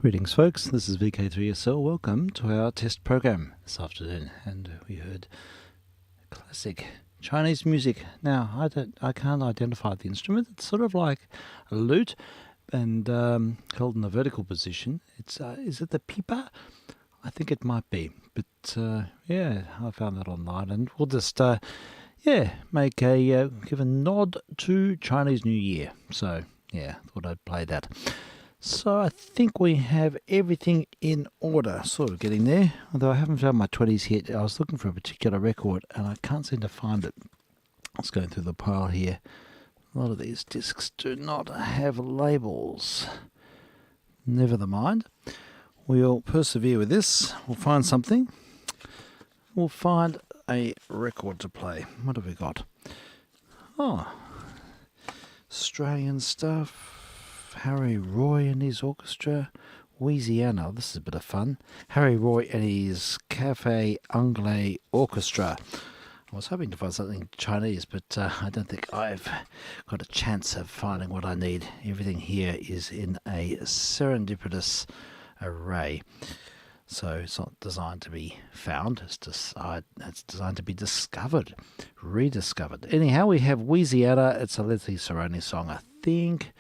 Greetings, folks. This is vk3sl. Welcome to our test program this afternoon, and we heard classic Chinese music. Now, I can't identify the instrument. It's sort of like a lute, and held in a vertical position. It's is it the pipa? I think it might be, but yeah, I found that online, and we'll just make a give a nod to Chinese New Year. So yeah, thought I'd play that. So I think we have everything in order, sort of getting there, although I haven't found my 20s yet. I was looking for a particular record and I can't seem to find it. I was going through the pile here. A lot of these discs do not have labels. Never the mind. We'll persevere with this. We'll find something. We'll find a record to play. What have we got? Oh, Australian stuff. Harry Roy and his orchestra, Louisiana. This is a bit of fun. Harry Roy and his Cafe Anglais Orchestra. I was hoping to find something Chinese, but I don't think I've got a chance of finding what I need. Everything here is in a serendipitous array. So it's not designed to be found, it's designed to be discovered, rediscovered. Anyhow, we have Louisiana. It's a Leslie Saroni song, I think.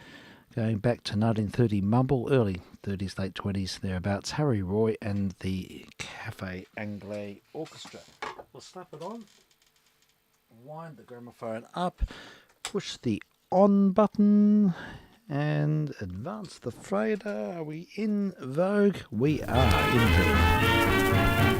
Going back to 1930 mumble, early 30s, late 20s, thereabouts. Harry Roy and the Cafe Anglais Orchestra. We'll slap it on, wind the gramophone up, push the on button, and advance the fader. Are we in vogue? We are indeed.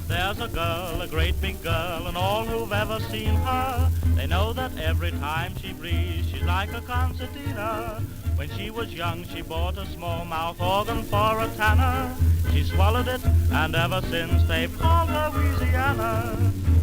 There's a girl, a great big girl, and all who've ever seen her, they know that every time she breathes, she's like a concertina. When she was young, she bought a small mouth organ for a tanner. She swallowed it, and ever since they've called her Louisiana.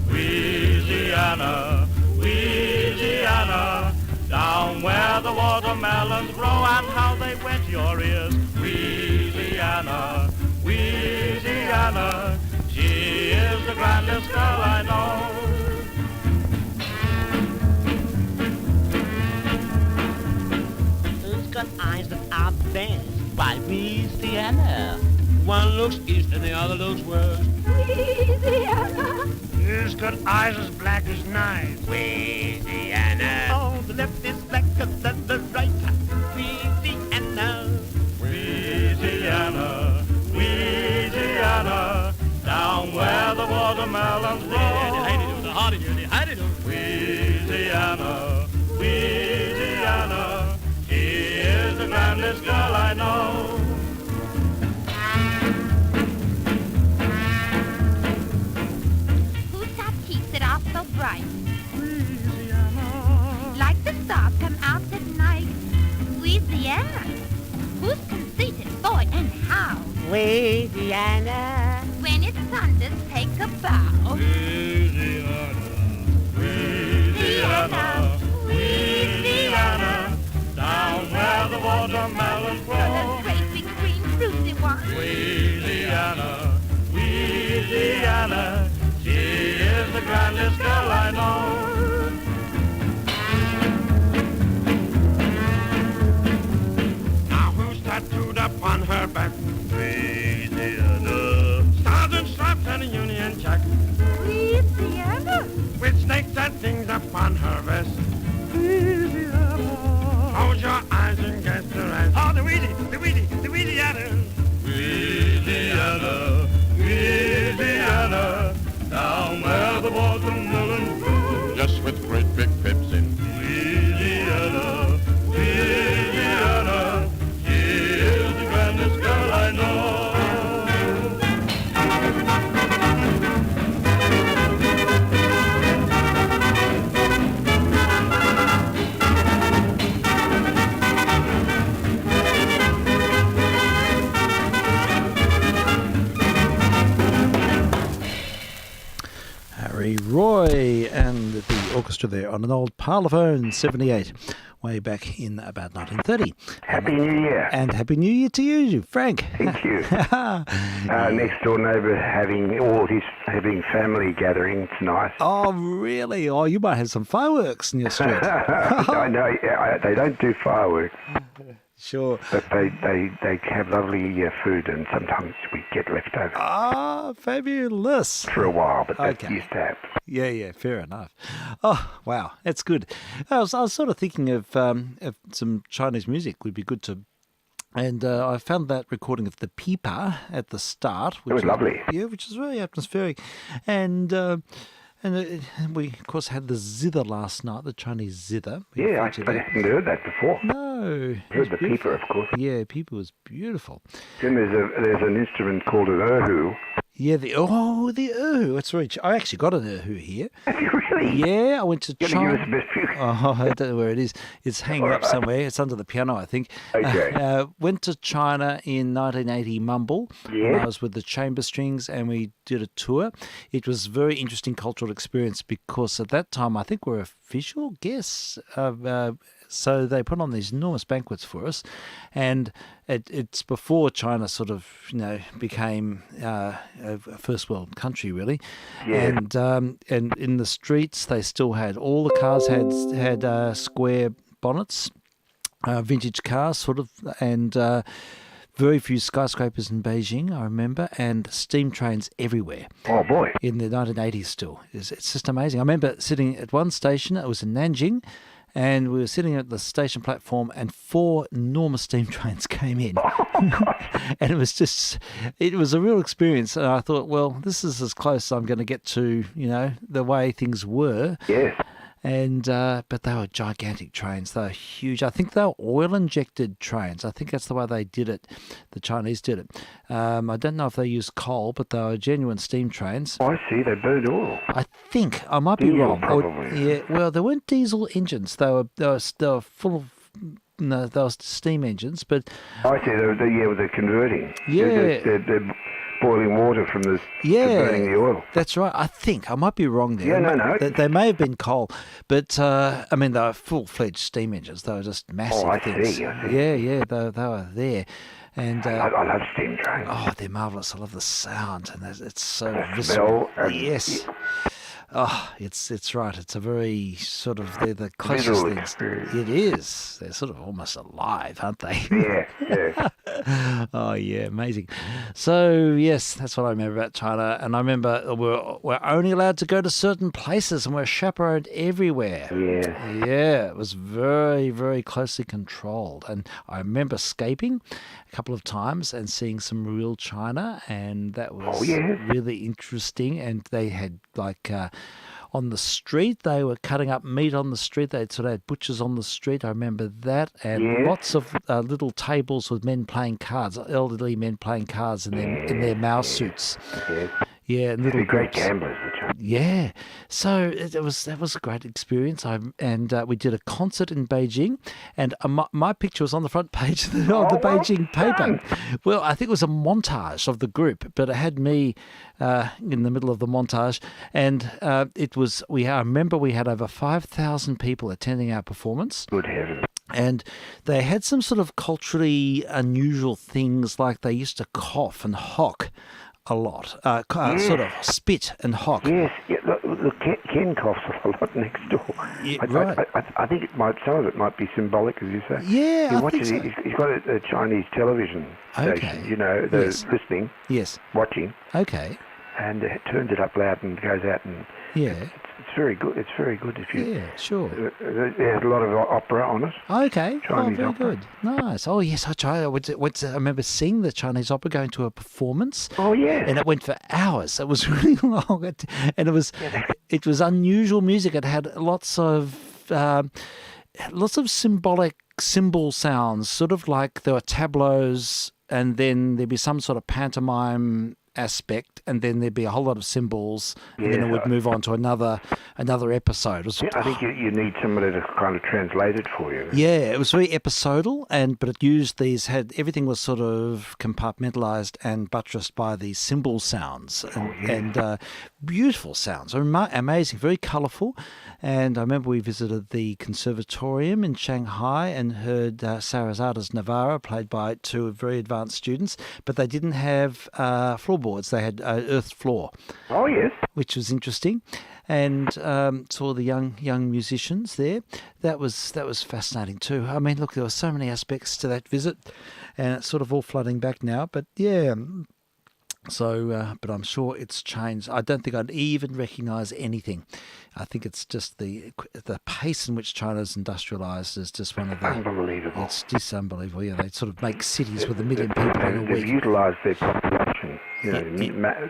Louisiana, Louisiana, down where the watermelons grow and how they wet your ears. Louisiana, Louisiana, she is the grandest girl I know. Who's got eyes that are best? Why, Louisiana. One looks east and the other looks west. Louisiana. Who's got eyes as black as night? Louisiana. Oh, the left is blacker than the right. Louisiana. Louisiana, Louisiana, down where the watermelons grow. Louisiana, Louisiana, she is the grandest girl I know. Who's got teeth that are so bright? Louisiana, Like the stars come out at night. Louisiana. Who's conceited, boy, and how? Louisiana. When it thunders, take a bow. Louisiana, Louisiana, Louisiana, down where the watermelons The grow. great big green fruity one. Louisiana, Louisiana, she is the grandest girl I know. Now who's tattooed up on her back? Louisiana. Stars and stripes and a Union Jack. Louisiana. With snakes and things up on her vest. Louisiana, Close your eyes and guess the rest. oh, Louisiana, Louisiana, Louisiana, down where the watermelons grow. Just with great big pips in. Louisiana, Louisiana, she is the grandest girl I know. Harry Roy and the orchestra there on an old Parlophone 78. way back in about 1930. Happy New Year. And Happy New Year to you, Frank. Thank you. Next door neighbour having family gathering. It's nice. Oh, really? Oh, you might have some fireworks in your street. No, they don't do fireworks. Sure. But they have lovely food, and sometimes we get leftovers. Ah, fabulous. For a while, but that's Okay. used to happen. Yeah, fair enough. Oh, wow, that's good. I was sort of thinking of some Chinese music would be good to. And I found that recording of the pipa at the start. Which It was lovely. Yeah, which is very atmospheric. And we, of course, had the zither last night, the Chinese zither. We Yeah, I featured that. hadn't heard that before. No. I heard the pipa, of course. Yeah, pipa was beautiful. Then there's an instrument called an erhu. Yeah, the erhu. That's right. I actually got an erhu here. Have you really? Yeah, I went to You're China. going to give us a bit of Oh, I don't know where it is. It's hanging up somewhere. It's under the piano, I think. Okay. Went to China in 1980 Mumble. Yeah. I was with the chamber strings and we did a tour. It was a very interesting cultural experience because at that time, I think we're official guests. So they put on these enormous banquets for us. And it's before China sort of, became a first world country, really. Yeah. And in the streets, they still had, all the cars had square bonnets, vintage cars sort of, and very few skyscrapers in Beijing, I remember, and steam trains everywhere. Oh, boy. In the 1980s still. It's just amazing. I remember sitting at one station, it was in Nanjing, and we were sitting at the station platform and 4 enormous steam trains came in. And it was a real experience. And I thought, well, this is as close as I'm going to get to, the way things were. Yes. And but they were gigantic trains. They were huge. I think they were oil-injected trains. I think that's the way they did it. The Chinese did it. I don't know if they used coal, but they were genuine steam trains. Oh, I see. They burned oil. I think I might be Diesel, wrong. probably. Yeah. Well, they weren't diesel engines. They were full of. No, they were steam engines. But I see. They're converting. Yeah. They're boiling water from the burning the oil. That's right. I think I might be wrong there. Yeah, no. They may have been coal, but they were full-fledged steam engines. They were just massive I things. see. Yeah, they were there, and I love steam trains. oh, they're marvelous. I love the sound, and it's so The visceral. smell and- Yes. Oh, it's right. It's a very sort of, they're the closest Visual things. experience. It is. They're sort of almost alive, aren't they? Yeah. Oh, yeah, amazing. So, yes, that's what I remember about China. And I remember we're only allowed to go to certain places and we're chaperoned everywhere. Yeah. Yeah, it was very, very closely controlled. And I remember escaping a couple of times and seeing some real China, and that was really interesting. And they had on the street, they were cutting up meat on the street. They sort of had butchers on the street. I remember that. And lots of little tables with men playing cards, elderly men playing cards in their mouse suits. Yeah, and little They're great groups. gamblers, the Chinese. Yeah, so that was a great experience. We did a concert in Beijing, and my picture was on the front page of the Beijing paper. Well, I think it was a montage of the group, but it had me in the middle of the montage, and it was. I remember we had over 5,000 people attending our performance. Good heavens. And they had some sort of culturally unusual things, like they used to cough and hock a lot, sort of spit and hock. Yes, look, Ken coughs a lot next door. Yeah, right. I think some of it might be symbolic, as you say. Yeah, I think so. He's got a Chinese television station, Yes. listening, Yes. watching, Okay. and turns it up loud and goes out, and Yeah. it's very good. It's very good if you. Yeah, sure. There's a lot of opera on it. Okay. Chinese very opera. good. Nice. Oh, yes. I remember seeing the Chinese opera, going to a performance. Oh, yeah. And it went for hours. It was really long. And it was unusual music. It had lots of symbolic symbol sounds, sort of like there were tableaus, and then there'd be some sort of pantomime aspect, and then there'd be a whole lot of symbols, and then it would move on to another episode. It was, I think you need somebody to kind of translate it for you. yeah, it was very episodal, but it used everything was sort of compartmentalized and buttressed by these symbol sounds and beautiful sounds, amazing, very colourful. And I remember we visited the conservatorium in Shanghai and heard Sarazadas Navarra played by two very advanced students, but they didn't have floorboards; they had earth floor. Oh yes, which was interesting. And saw the young musicians there. That was fascinating too. I mean, look, there were so many aspects to that visit, and it's sort of all flooding back now. But yeah, so but I'm sure it's changed. I don't think I'd even recognise anything. I think it's just the pace in which China's industrialised is just one of the unbelievable. It's just unbelievable. Yeah, they sort of make cities with 1 million people in a week. They've utilised their population.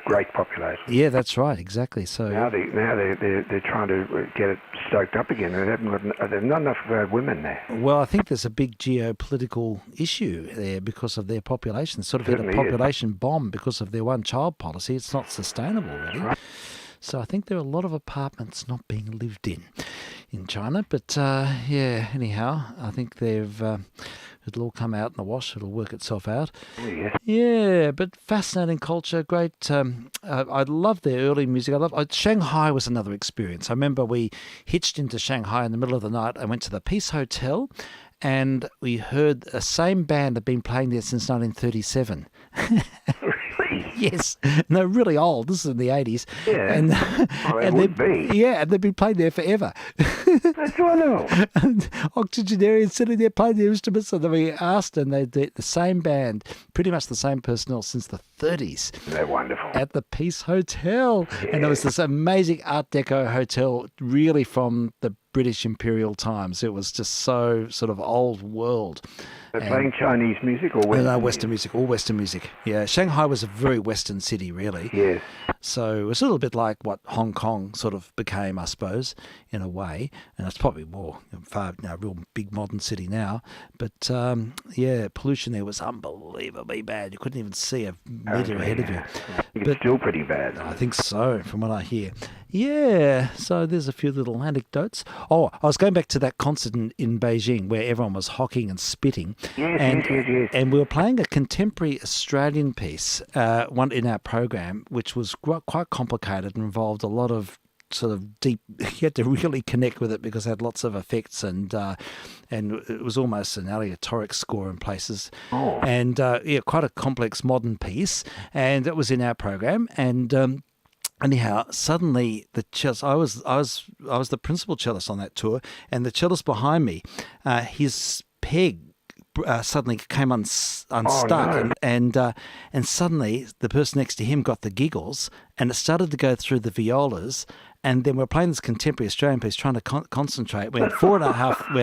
Great population. Yeah, that's right, exactly. So now they're trying to get it stoked up again. There's not enough women there. Well, I think there's a big geopolitical issue there because of their population. They sort of hit a population bomb because of their one-child policy. It's not sustainable, really. Right. So I think there are a lot of apartments not being lived in China. But anyhow, I think it'll all come out in the wash. It'll work itself out. Yeah, but fascinating culture, great. I love their early music. Shanghai was another experience. I remember we hitched into Shanghai in the middle of the night. I went to the Peace Hotel, and we heard the same band had been playing there since 1937. Yes, and they're really old. This is in the 80s. Yeah, and would be. Yeah, and they've been playing there forever. That's wonderful. Octogenarians sitting there playing their instruments, and then we asked, and they did the same band, pretty much the same personnel since the 30s. They're wonderful. At the Peace Hotel. Yeah. And it was this amazing Art Deco hotel, really from the British Imperial times. It was just so sort of old world. They're playing Chinese music or Western? No, Western music, all Western music. Yeah, Shanghai was a very Western city, really. Yes. So it was a little bit like what Hong Kong sort of became, I suppose, in a way. And it's probably more real big modern city now. But pollution there was unbelievably bad. You couldn't even see a metre ahead of you. It's still pretty bad. I think so, from what I hear. Yeah, so there's a few little anecdotes. Oh, I was going back to that concert in Beijing where everyone was hocking and spitting. Yes. And we were playing a contemporary Australian piece, one in our program, which was quite complicated and involved a lot of sort of deep. You had to really connect with it because it had lots of effects and it was almost an aleatoric score in places. Oh. And quite a complex modern piece, and it was in our program. And anyhow, suddenly the cellist. I was the principal cellist on that tour, and the cellist behind me, his peg suddenly came unstuck, and suddenly the person next to him got the giggles, and it started to go through the violas. And then we're playing this contemporary Australian piece, trying to concentrate. We had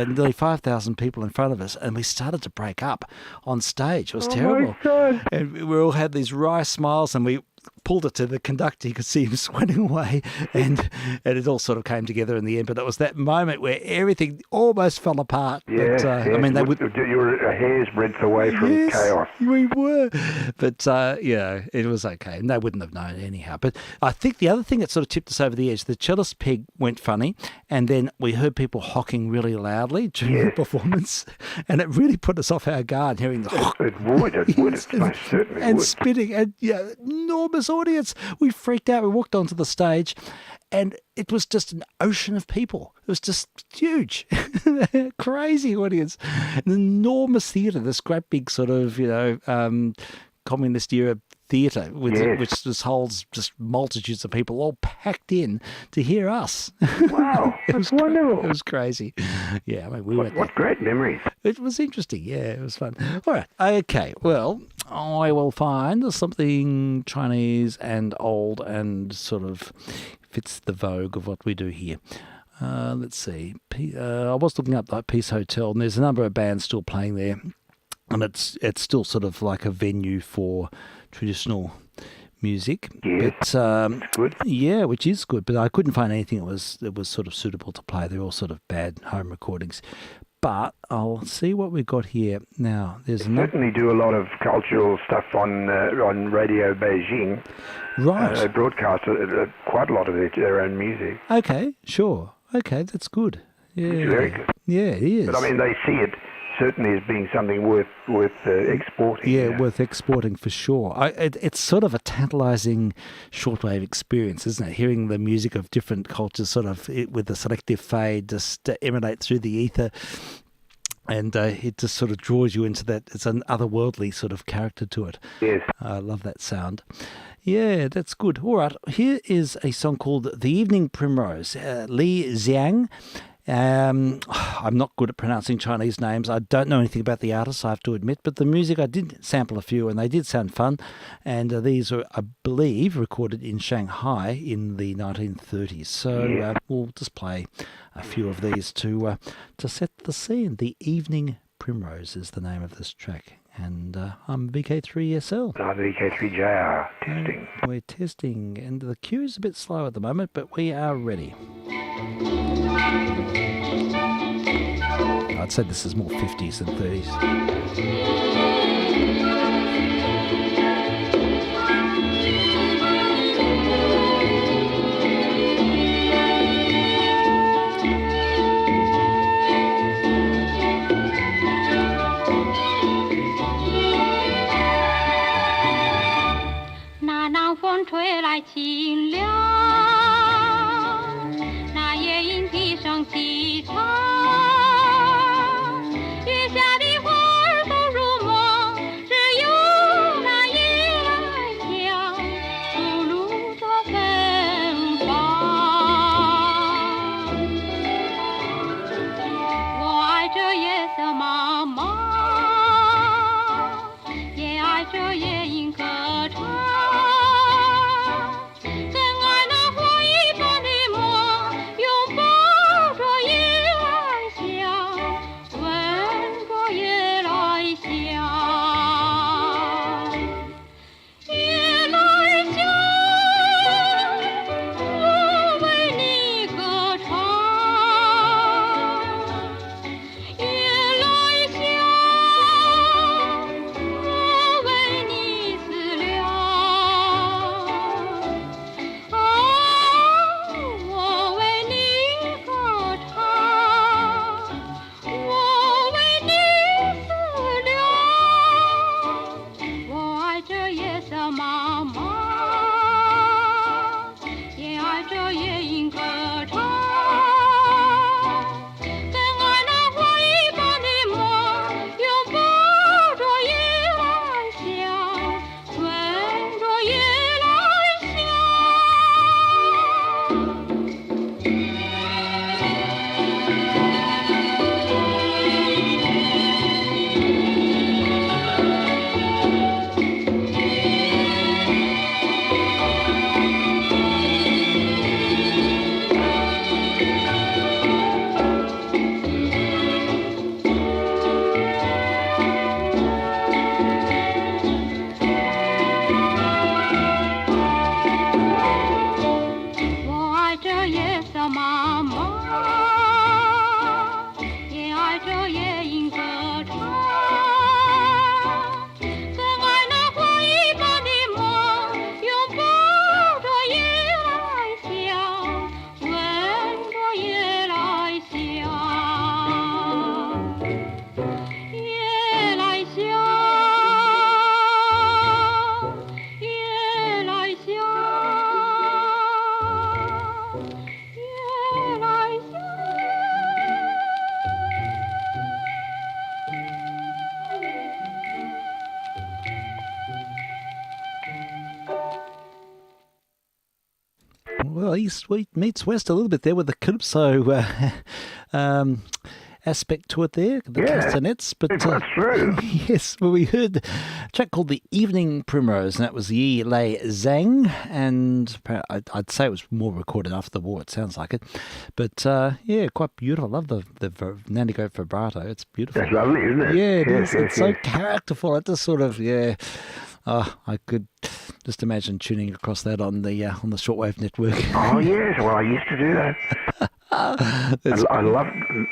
nearly 5,000 people in front of us, and we started to break up on stage. It was terrible. My God. And we all had these wry smiles, and we pulled it to the conductor. You could see him sweating away, and it all sort of came together in the end. But it was that moment where everything almost fell apart. Yeah, but, I mean, you were a hair's breadth away from chaos. We were, but it was okay, and they wouldn't have known anyhow. But I think the other thing that sort of tipped us over the edge, the cellist peg went funny, and then we heard people hocking really loudly during the performance, and it really put us off our guard hearing the hock. It would, it most certainly and would. spitting, and enormous audience. We freaked out. We walked onto the stage, and it was just an ocean of people. It was just huge, crazy audience, an enormous theatre. This great big sort of communist era theatre which just holds just multitudes of people all packed in to hear us. Wow, that's wonderful. It was crazy. Yeah, I mean, we went there. What great memories. It was interesting. Yeah, it was fun. All right. Okay. Well, I will find something Chinese and old and sort of fits the vogue of what we do here. Let's see. I was looking up that Peace Hotel, and there's a number of bands still playing there, and it's still sort of like a venue for traditional music. Yes, but that's good. Yeah, which is good. But I couldn't find anything that was sort of suitable to play. They're all sort of bad home recordings. but I'll see what we've got here. Now, there's They certainly do a lot of cultural stuff on Radio Beijing. Right. They broadcast quite a lot of their own music. Okay, sure. Okay, that's good. Yeah. It's very good. Yeah, it is. But I mean, they see it certainly as being something worth exporting. Yeah, worth exporting for sure. It's sort of a tantalising shortwave experience, isn't it? Hearing the music of different cultures sort of with the selective fade just emanate through the ether. And it just sort of draws you into that. It's an otherworldly sort of character to it. Yes. I love that sound. Yeah, that's good. All right, here is a song called The Evening Primrose, Li Xiang. I'm not good at pronouncing Chinese names. I don't know anything about the artists, I have to admit, but the music, I did sample a few and they did sound fun. And these are, I believe, recorded in Shanghai in the 1930s. So we'll just play a few of these to set the scene. The Evening Primrose is the name of this track. And I'm vk3sl. I'm vk3jr, testing. We're testing, and the queue is a bit slow at the moment, but we are ready. I'd say this is more 50s than 30s. 风吹来清凉，那夜莺啼声细唱，月下的花儿都入梦，只有那夜来香，吐露着芬芳。我爱这夜色茫茫，也爱这夜莺歌唱。 Well, East meets West a little bit there with the calypso aspect to it there, the castanets. But that's true. Yes, well, we heard a track called The Evening Primrose, and that was Yi Lei Zhang, and I'd say it was more recorded after the war, it sounds like it. But yeah, quite beautiful. I love the nanny goat vibrato. It's beautiful. That's lovely, isn't it? Yeah, it is. It's so characterful. It just sort of, I could just imagine tuning across that on the shortwave network. Oh yes, well I used to do that. I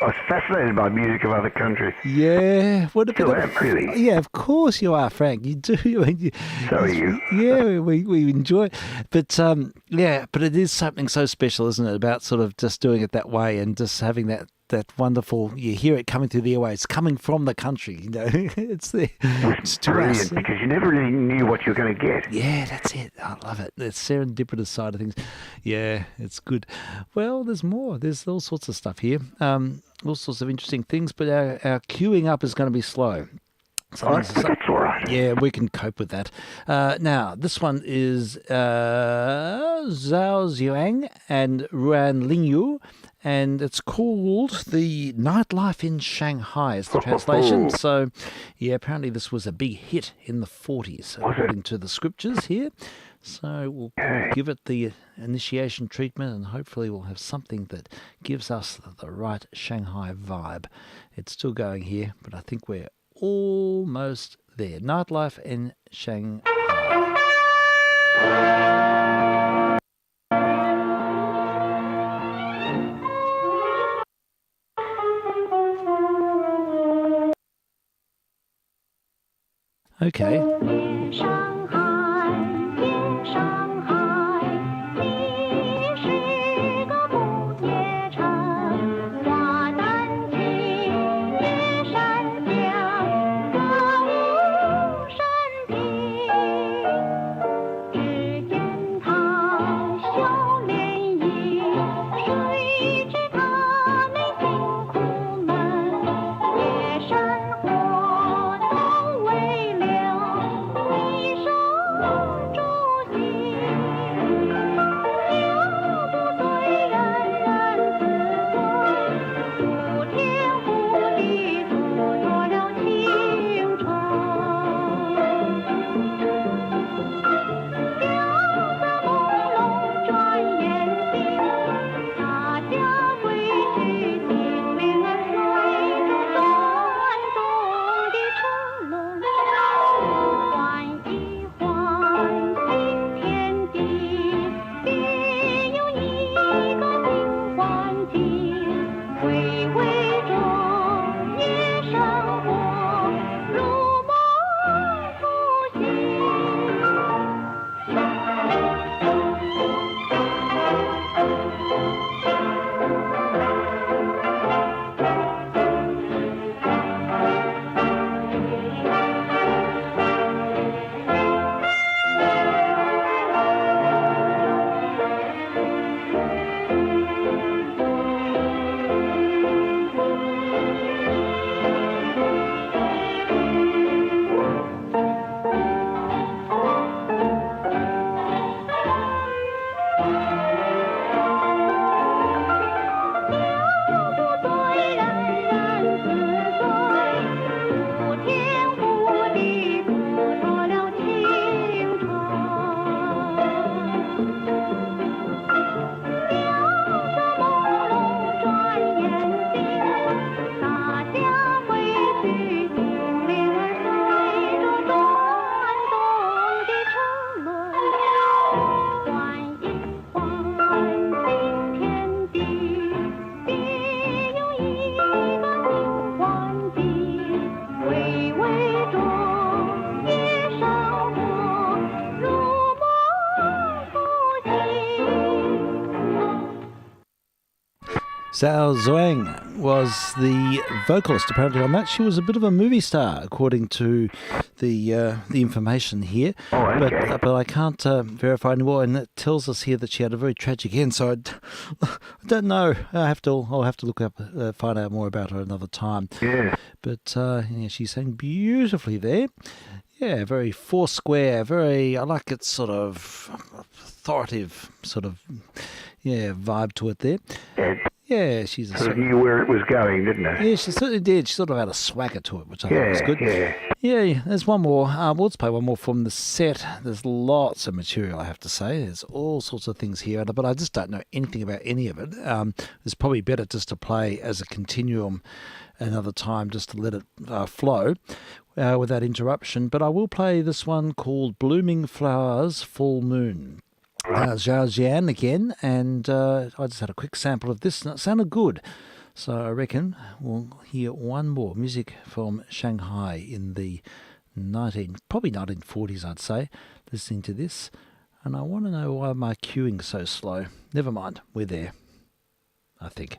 was fascinated by music of other countries. Yeah, what a bit Still of, am, really. yeah, of course you are, Frank. You do. So are you. Yeah, we enjoy it. But but it is something so special, isn't it, about sort of just doing it that way and just having that wonderful, you hear it coming through the airways, coming from the country, it's there. It's to Brilliant, us. because you never really knew what you were going to get. Yeah, that's it. I love it. The serendipitous side of things. Yeah, it's good. Well, there's more. There's all sorts of stuff here. All sorts of interesting things, but our queuing up is going to be slow. So That's all right. yeah, we can cope with that. Now, this one is Zhao Zhuang and Ruan Lingyu, and it's called The Nightlife in Shanghai is the translation. So, yeah, apparently this was a big hit in the 40s, according to the scriptures here. So we'll give it the initiation treatment, and hopefully we'll have something that gives us the right Shanghai vibe. It's still going here, but I think we're almost there. Nightlife in Shanghai. Okay. 上海，夜上海，你是个不夜城，花丹青，夜山香，歌舞升平。只见他笑脸迎，谁知他内辛苦闷，夜生活都为了一生助兴。留不醉人人自醉，不天不地蹉跎了青春。两色朦胧转眼间，大家归去，金莲儿随着转动的车轮，换一换新天地，别有一个新环境，回味着夜生活，如梦初醒。不醉人人自醉，不天不地蹉跎了青春。两色朦胧转眼间，大家归去，金莲儿随着转动的车轮，换一换新天地，别有一个新环境，回味着夜生活，如梦初醒。 Zhao Zhuang was the vocalist apparently on that. She was a bit of a movie star, according to the information here. Oh, okay. But I can't verify anymore, and it tells us here that she had a very tragic end. So I don't know. I'll have to look up, find out more about her another time. Yeah. But yeah, she sang beautifully there. Yeah, very foursquare. I like its sort of authoritative sort of vibe to it there. It Yeah, she's a sort of knew where it was going, didn't it? yeah, she certainly did. She sort of had a swagger to it, which I thought was good. Yeah. Yeah, there's one more. Let's play one more from the set. There's lots of material, I have to say. There's all sorts of things here, but I just don't know anything about any of it. It's probably better just to play as a continuum another time, just to let it flow without interruption. But I will play this one called Blooming Flowers, Full Moon. Zhao Jian again, and I just had a quick sample of this, and it sounded good. So I reckon we'll hear one more music from Shanghai in the probably 1940s, I'd say, listening to this. And I want to know why my queuing's so slow. Never mind, we're there, I think.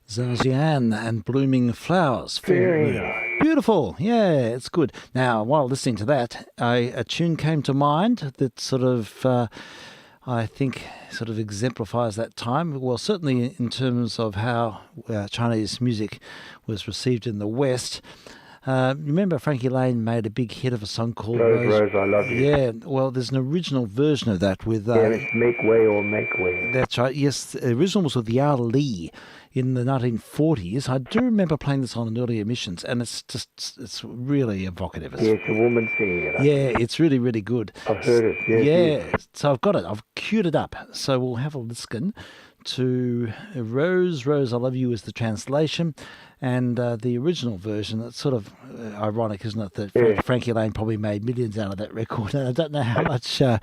'Zazian' and 'Blooming Flowers'. Very nice. Beautiful. Yeah, it's good. Now, while listening to that, a tune came to mind that sort of, I think, sort of exemplifies that time. Well, certainly in terms of how Chinese music was received in the West. Remember Frankie Lane made a big hit of a song called Rose, I Love You. Yeah, well, there's an original version of that with... it's Make Way or Make Way. That's right, yes. The original was with Yao Li in the 1940s. I do remember playing this on an early emissions, and it's really evocative. It's a woman singing it. Yeah, it's really, really good. I've heard it. Yes, yeah, so I've got it. I've queued it up. So we'll have a listen to Rose, Rose, I Love You is the translation, and the original version. It's sort of ironic, isn't it, that Frankie Lane probably made millions out of that record, and I don't know how much Yao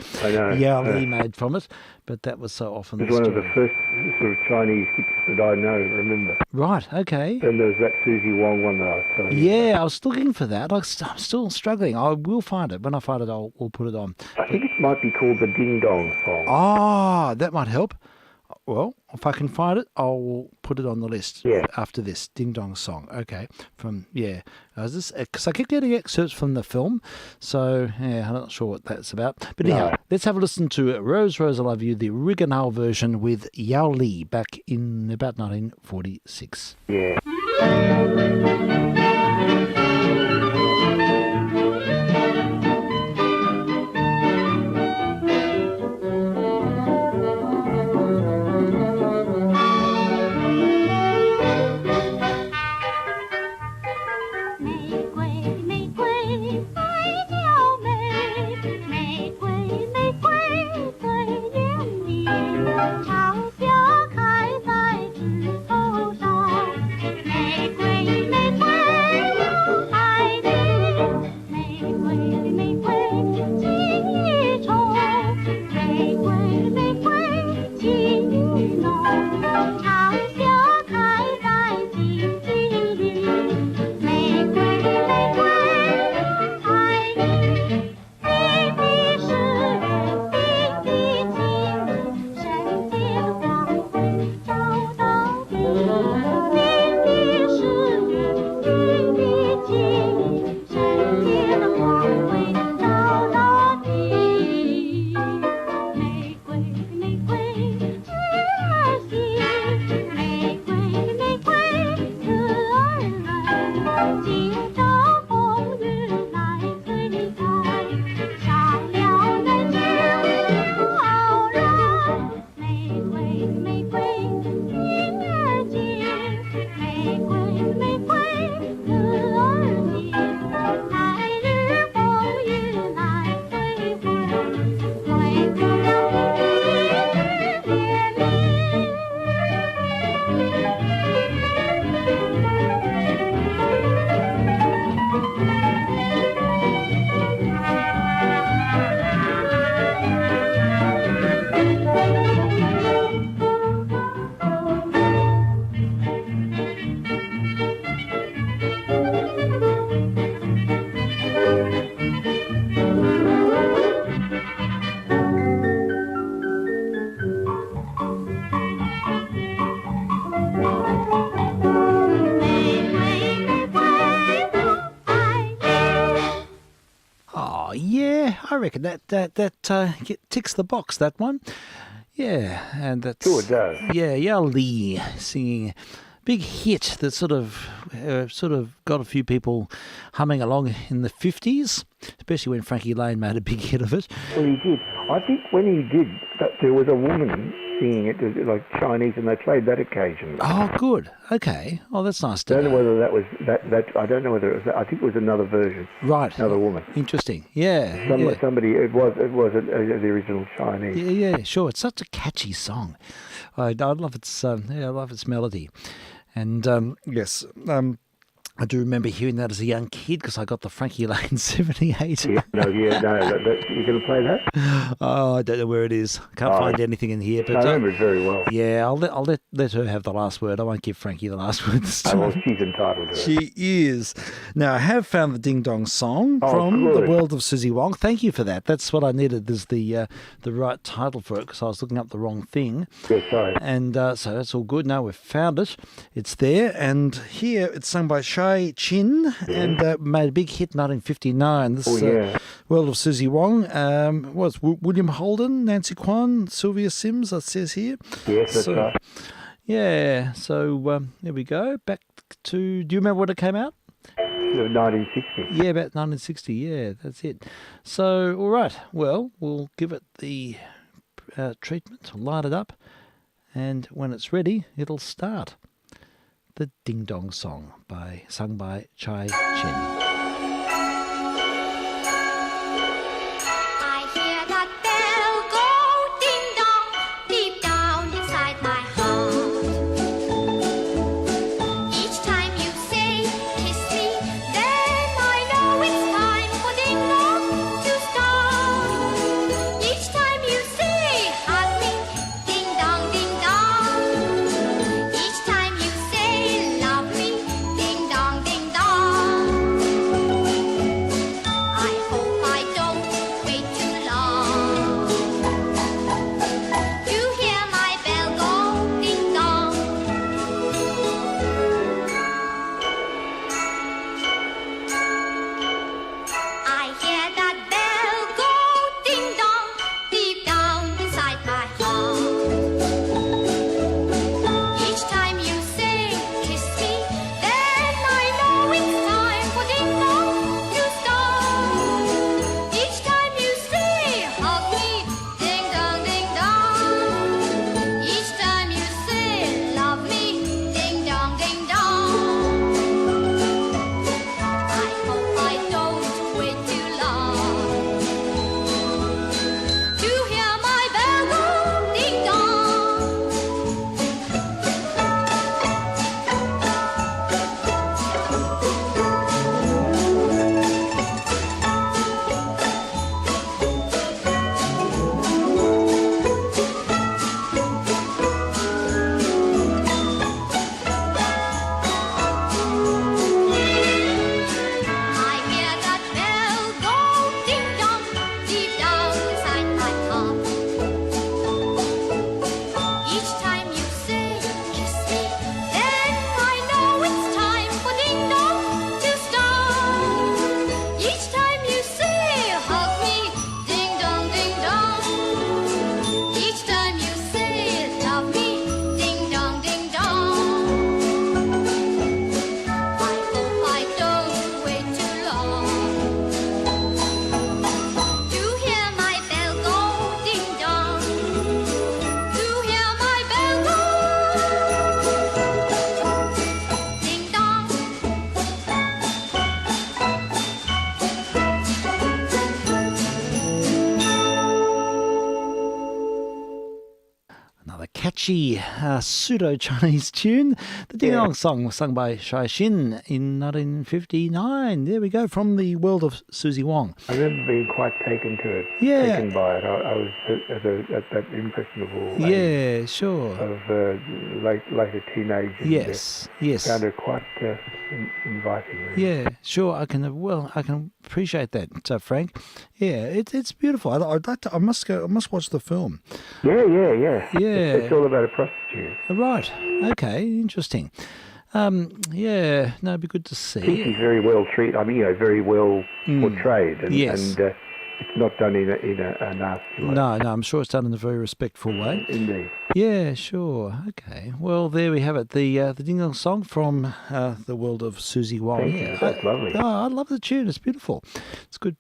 Li made from it, but that was so often It's one of the first sort of Chinese hits that I know, remember. Right, okay. And there's that Susie Wong one that I was telling you. Yeah, I was looking for that. I'm still struggling. I will find it. When I find it, we'll put it on. I think it might be called the Ding Dong song. Ah, that might help. Well, if I can find it, I'll put it on the list after this Ding Dong song. Okay, because I keep getting excerpts from the film, so I'm not sure what that's about. But anyhow, let's have a listen to Rose, Rose, I Love You, the original version with Yao Li back in about 1946. Yeah. I reckon that ticks the box, that one. Yeah, and that's... Sure it does. Yeah, Yao Li singing... Big hit that sort of got a few people humming along in the 50s, especially when Frankie Lane made a big hit of it. Well, he did. I think when he did, that there was a woman singing it, like Chinese, and they played that occasionally. Oh, good. Okay. Oh, that's nice to I don't know know. whether that was that. I don't know whether it was. I think it was another version. Right. Another woman. Interesting. Yeah. Somebody. It was the original Chinese. Yeah, sure. It's such a catchy song. I love its I love its melody. And yes, I do remember hearing that as a young kid because I got the Frankie Lane 78. You're going to play that? Oh, I don't know where it is. Can't find anything in here. But I remember it very well. Yeah, I'll let her have the last word. I won't give Frankie the last word this time. Well, she's entitled to it. She is. Now, I have found the Ding Dong song from good. The World of Susie Wong. Thank you for that. That's what I needed, is the right title for it, because I was looking up the wrong thing. Yeah, sorry. And so that's all good. Now we've found it. It's there. And here it's sung by Shai Chin and made a big hit in 1959. This World of Susie Wong was William Holden, Nancy Kwan, Sylvia Sims, it says here. Yes, that's right. Yeah, so there we go. Back to, do you remember when it came out? 1960. Yeah, about 1960. Yeah, that's it. So, all right. Well, we'll give it the treatment, light it up, and when it's ready, it'll start. The Ding Dong Song sung by Chai Chen. I hear that bell go ding dong deep down inside my heart. Each time you say kiss me, then I know it's time for ding dong to start. Each time you say hug me, ding dong ding dong. Each time you say love me, ding dong ding dong. I hope I don't wait too long to hear my bell go ding dong. I hear that bell go ding dong deep down inside my heart. Each time you say kiss me, then I know it's time for ding dong to start. Each time you say hug me, ding dong ding dong. Each time you say love me, ding dong ding dong. I hope I don't wait too long to hear my bell go ding dong. I hear that bell go ding dong deep down inside my heart. Each time you say kiss me, then I know it's time for ding dong to start. Each time you say hug me, ding dong ding dong. Each time you say love me, ding dong ding dong. I hope I don't wait too long to hear my bell go ding dong. To hear my bell go ding dong. Another catchy pseudo-Chinese tune. The Ding Dong Song was sung by Shai Xin in 1959. There we go, from The World of Susie Wong. I remember being quite taken to it. Yeah. Taken by it. I was at that impressionable age Yeah, sure. of later teenage. And, Yes. found it quite inviting. Really. Yeah, sure. I can appreciate that, Frank. Yeah, it's beautiful. I'd like to. I must watch the film. Yeah. Yeah. It's all about a prostitute. Right. Okay. Interesting. Yeah. No, it'd be good to He's see. very well treated. I mean, very well portrayed. And, Yes. And It's not done in a nasty way. No, I'm sure it's done in a very respectful way. Indeed. Yeah, sure. Okay. Well, there we have it. The Ding Dong song from the world of Susie Wong. Thank you. That's lovely. I love the tune. It's beautiful. It's good.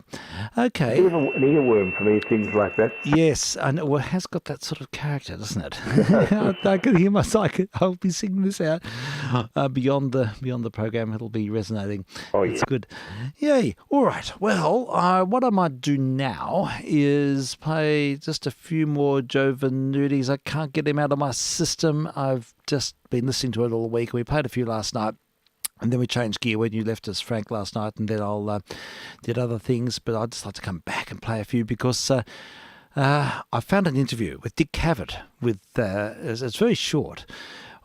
A Okay. bit of an earworm for me, things like that. Yes, I know. Well, it has got that sort of character, doesn't it? I can hear myself. I'll be singing this out beyond the program. It'll be resonating. Oh, It's yeah. good. Yay. All right. Well, what I might do now is play just a few more Joe Venutis. I can't get him out of my system. I've just been listening to it all week. We played a few last night. And then we changed gear when you left us, Frank, last night, and then I'll did other things. But I'd just like to come back and play a few because I found an interview with Dick Cavett with it's very short,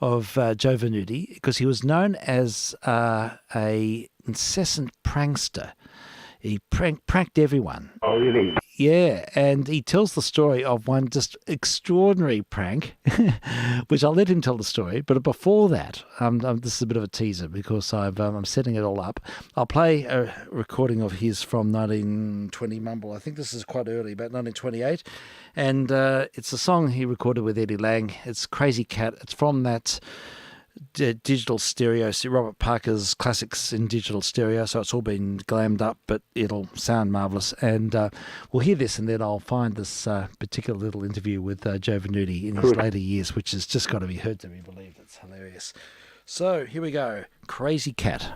of Joe Venuti, because he was known as a incessant prankster. He pranked everyone. Oh, really? Yeah, and he tells the story of one just extraordinary prank, which I'll let him tell the story. But before that, this is a bit of a teaser because I'm setting it all up. I'll play a recording of his from 1920 Mumble. I think this is quite early, about 1928. And it's a song he recorded with Eddie Lang. It's Crazy Cat. It's from that digital stereo, Robert Parker's classics in digital stereo, so it's all been glammed up, but it'll sound marvellous. And we'll hear this, and then I'll find this particular little interview with Joe Venuti in his later years, which has just got to be heard to be believed. It's hilarious. So here we go. Crazy Cat.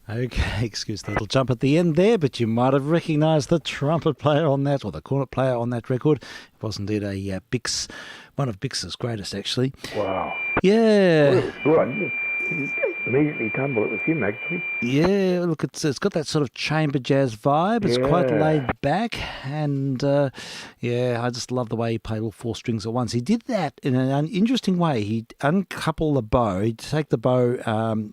Okay, excuse the little jump at the end there, but you might have recognised the trumpet player on that, or the cornet player on that record. It was indeed a Bix, one of Bix's greatest, actually. Wow. Yeah. Well, immediately tumble. It was him, actually. Yeah, look, it's got that sort of chamber jazz vibe. It's quite Yeah. laid back, and yeah, I just love the way he played all four strings at once. He did that in an interesting way. He'd uncouple the bow, he'd take the bow,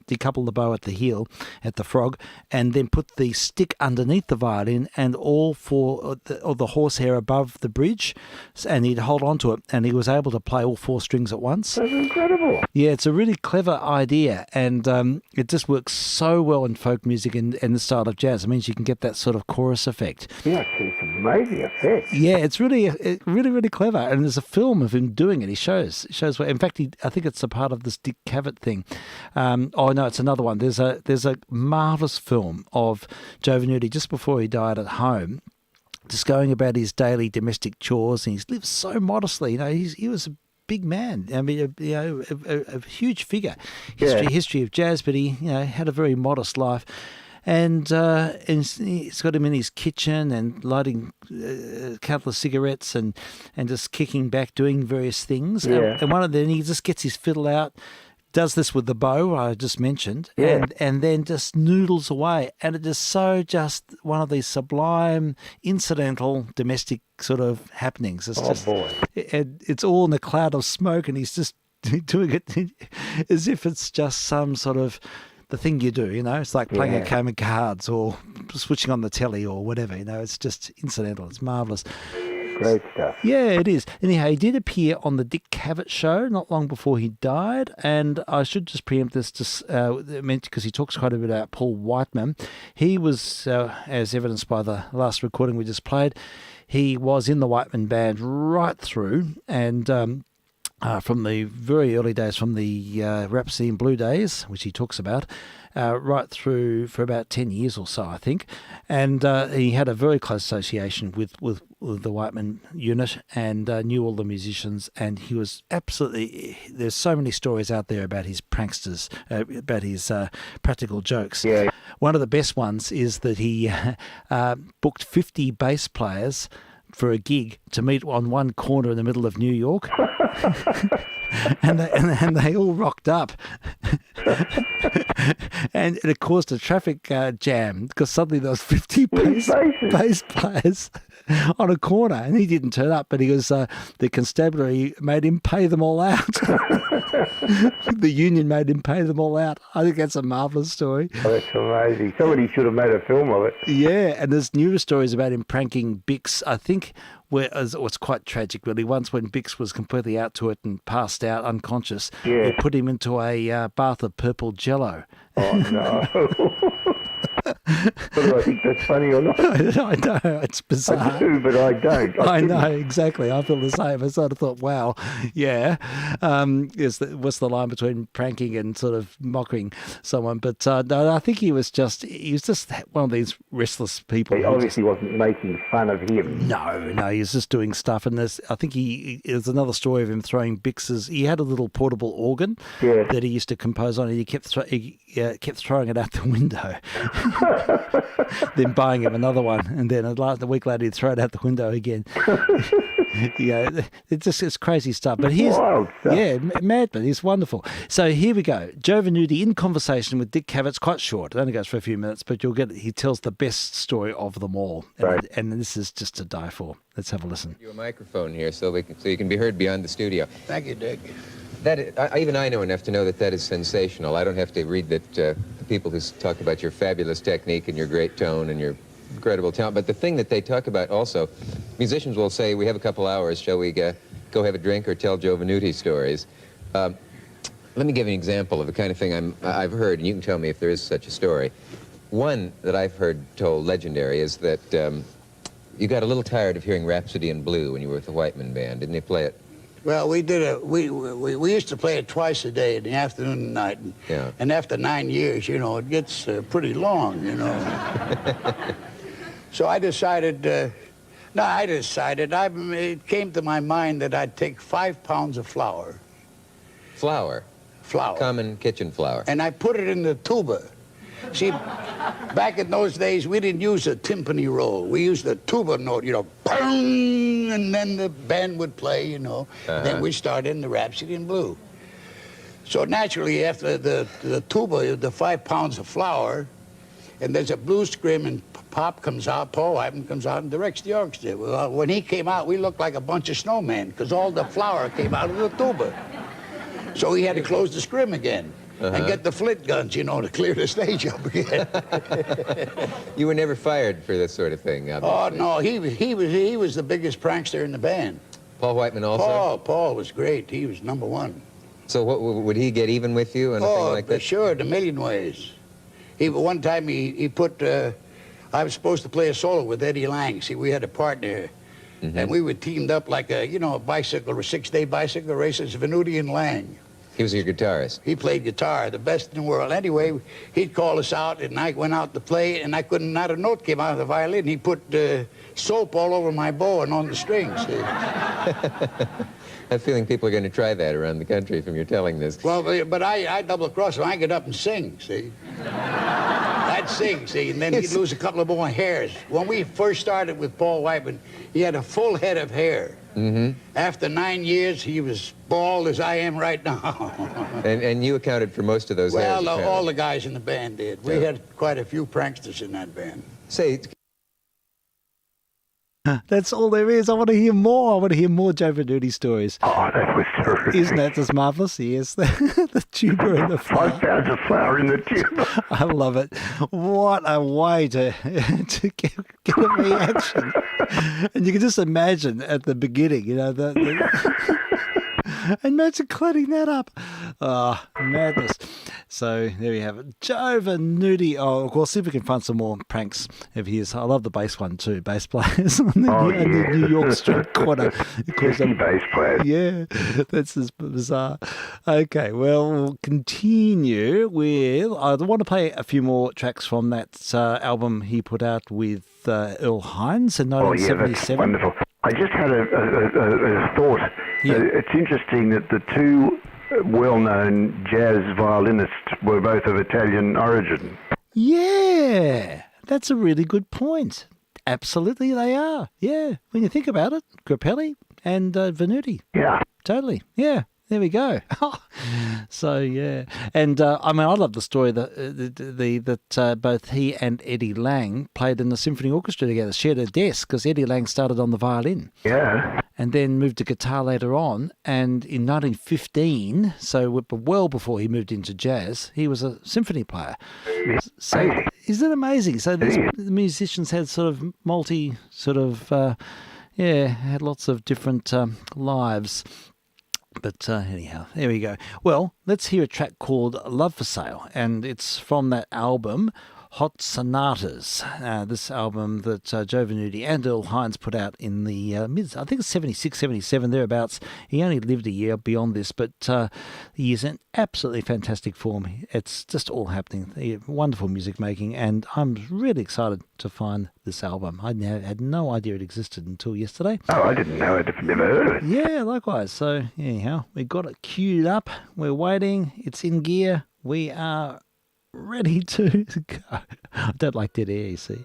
decouple the bow at the heel, at the frog, and then put the stick underneath the violin and all four of the horsehair above the bridge, and he'd hold on to it, and he was able to play all four strings at once. That's incredible. Yeah, it's a really clever idea, and it just works so well in folk music and the style of jazz. It means you can get that sort of chorus effect. Yeah, it's amazing effect. Yeah, it's really, really clever. And there's a film of him doing it. He shows what. In fact, I think it's a part of this Dick Cavett thing. Oh no, it's another one. There's a marvelous film of Joe Venuti just before he died at home, just going about his daily domestic chores, and he's lived so modestly. You know, he was a big man. I mean, a huge figure. History of jazz, but he had a very modest life. And he's got him in his kitchen and lighting countless cigarettes and just kicking back, doing various things. Yeah. And one of them, he just gets his fiddle out, does this with the bow I just mentioned, Yeah. and then just noodles away. And it is just one of these sublime, incidental, domestic sort of happenings. It's Boy. It's all in a cloud of smoke, and he's just doing it as if it's just some sort of the thing you do, It's like playing a game of cards or switching on the telly or whatever, It's just incidental. It's marvellous. Great stuff. Yeah, it is. Anyhow, he did appear on the Dick Cavett show not long before he died, and I should just preempt this because he talks quite a bit about Paul Whiteman. He was, as evidenced by the last recording we just played, he was in the Whiteman band right through, and from the very early days, from the Rhapsody in Blue days, which he talks about, right through for about 10 years or so, I think. And he had a very close association with the Whiteman unit and knew all the musicians. And he was absolutely... There's so many stories out there about his pranksters, about his practical jokes. Yeah. One of the best ones is that he booked 50 bass players for a gig to meet on one corner in the middle of New York. and they all rocked up. And it caused a traffic jam because suddenly there was 50 bass players on a corner, and he didn't turn up, but he was the constabulary made him pay them all out. The union made him pay them all out. I think that's a marvellous story. Oh, that's amazing. Somebody should have made a film of it. Yeah, and there's newer stories about him pranking Bix, I think, where it was quite tragic, really. Once when Bix was completely out to it and passed out unconscious, they put him into a bath of purple jello. Oh, no. Whether I think that's funny or not. I know, it's bizarre. I do, but I don't. I know, exactly. I feel the same. I sort of thought, wow, yeah. What's the line between pranking and sort of mocking someone? But no, I think he was just one of these restless people. He obviously wasn't making fun of him. No, he was just doing stuff. And I think there's another story of him throwing Bix's. He had a little portable organ that he used to compose on, and he kept throwing it out the window. Then buying him another one, and then a week later he'd throw it out the window again. It's crazy stuff. But here's wild stuff. Yeah, madman. He's wonderful. So here we go. Joe Venuti in conversation with Dick Cavett. It's quite short. It only goes for a few minutes, but you'll get it. He tells the best story of them all, and this is just to die for. Let's have a listen. A microphone here so you can be heard beyond the studio. Thank you, Dick. Even I know enough to know that is sensational. I don't have to read that the people who talk about your fabulous technique and your great tone and your incredible talent. But the thing that they talk about also, musicians will say, we have a couple hours, shall we go have a drink or tell Joe Venuti stories? Let me give you an example of the kind of thing I've heard, and you can tell me if there is such a story. One that I've heard told, legendary, is that you got a little tired of hearing Rhapsody in Blue when you were with the Whiteman Band. Didn't you play it? Well, we used to play it twice a day, in the afternoon and night. And after 9 years, it gets pretty long, So I decided, it came to my mind that I'd take 5 pounds of flour. Flour? Flour. Common kitchen flour. And I put it in the tuba. See, back in those days, we didn't use a timpani roll. We used the tuba note, bang, and then the band would play, Then we started in the Rhapsody in Blue. So naturally, after the tuba, the 5 pounds of flour, and there's a blue scrim, and Pop comes out, Paul Whiteman comes out and directs the orchestra. Well, when he came out, we looked like a bunch of snowmen because all the flour came out of the tuba. So he had to close the scrim again and get the flit guns, you know, to clear the stage up again. You were never fired for this sort of thing, obviously. Oh, no, he was the biggest prankster in the band. Paul Whiteman also? Paul was great. He was #1. So what, would he get even with you on a thing like that? Sure, a million ways. One time he put, I was supposed to play a solo with Eddie Lang. See, we had a partner, and we were teamed up like a bicycle, or 6-day bicycle races, Venuti and Lang. He was your guitarist? He played guitar, the best in the world. Anyway, he'd call us out, and I went out to play, and I couldn't, not a note came out of the violin. He put soap all over my bow and on the strings. See? I have a feeling people are going to try that around the country from your telling this. Well, but I double-cross him. I get up and sing, see? I'd sing, see, and then he'd lose a couple of more hairs. When we first started with Paul Whiteman, he had a full head of hair. After 9 years, he was bald as I am right now. And you accounted for most of those hairs? Well, all the guys in the band did. We had quite a few pranksters in that band. Say, That's all there is. I want to hear more. I want to hear more Joe Venuti stories. Oh, that was terrific. Isn't that just marvellous? Yes, the tuba and the flour. 5 pounds of flour in the tube. I love it. What a way to get a reaction. And you can just imagine at the beginning, imagine cleaning that up. Oh, madness. So there we have it. Joe Venuti. Oh, of course, see if we can find some more pranks of his. I love the bass one too. Bass players on the New York Street corner. Bass players. Yeah, that's just bizarre. Okay, well, we'll continue with... I want to play a few more tracks from that album he put out with Earl Hines in 1977. Oh, yeah, that's wonderful. I just had a thought. Yeah. It's interesting that the two well-known jazz violinists were both of Italian origin. Yeah, that's a really good point. Absolutely they are. Yeah, when you think about it, Grappelli and Venuti. Yeah. Totally. Yeah. There we go. So, yeah. And, I love the story that both he and Eddie Lang played in the symphony orchestra together, shared a desk, because Eddie Lang started on the violin. Yeah. And then moved to guitar later on. And in 1915, so well before he moved into jazz, he was a symphony player. So, isn't it amazing? So the musicians had sort of had lots of different lives. But anyhow, there we go. Well, let's hear a track called Love for Sale, and it's from that album, Hot Sonatas. This album that Joe Venuti and Earl Hines put out in the I think it's 76, 77, thereabouts. He only lived a year beyond this, but he is in absolutely fantastic form. It's just all happening. Wonderful music making, and I'm really excited to find this album. I had no idea it existed until yesterday. Oh, I didn't know it. I've never heard of it. Yeah, likewise. So anyhow, we got it queued up. We're waiting. It's in gear. We are ready to go. I don't like dead air, you see.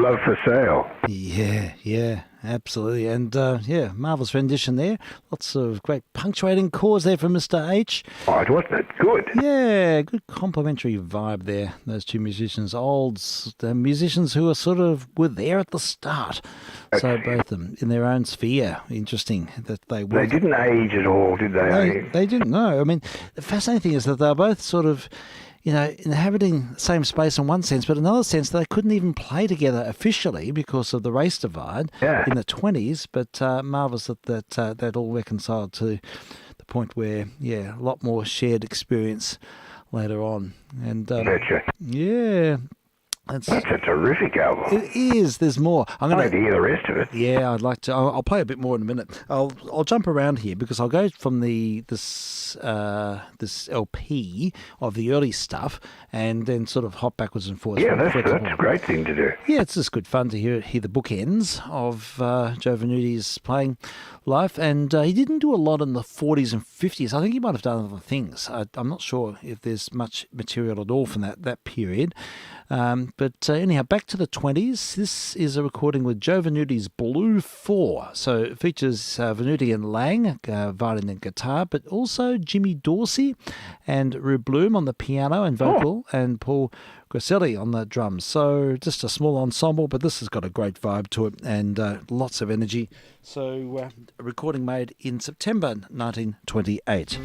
love for sale. Yeah, absolutely. And marvellous rendition there. Lots of great punctuating chords there from Mr. H. Oh, wasn't it good? Yeah, good complimentary vibe there. Those two musicians, musicians who were there at the start. So both of them in their own sphere. Interesting that they were. They didn't age at all, did they? They didn't know. I mean, the fascinating thing is that they're both sort of, inhabiting the same space in one sense, but in another sense they couldn't even play together officially because of the race divide in the 20s. But marvellous that all reconciled to the point where, a lot more shared experience later on. And Betcha. yeah. That's a terrific album. It is. There's more. I'm going to hear the rest of it. Yeah, I'd like to. I'll play a bit more in a minute. I'll jump around here because I'll go from this LP of the early stuff and then sort of hop backwards and forwards. Yeah, that's a great thing to do. Yeah, it's just good fun to hear the bookends of Joe Venuti's playing life. And he didn't do a lot in the 40s and 50s. I think he might have done other things. I'm not sure if there's much material at all from that period. But anyhow, back to the 20s. This is a recording with Joe Venuti's Blue 4. So it features Venuti and Lang, violin and guitar, but also Jimmy Dorsey and Rube Bloom on the piano and vocal, and Paul Grasselli on the drums. So just a small ensemble, but this has got a great vibe to it and lots of energy. So a recording made in September 1928.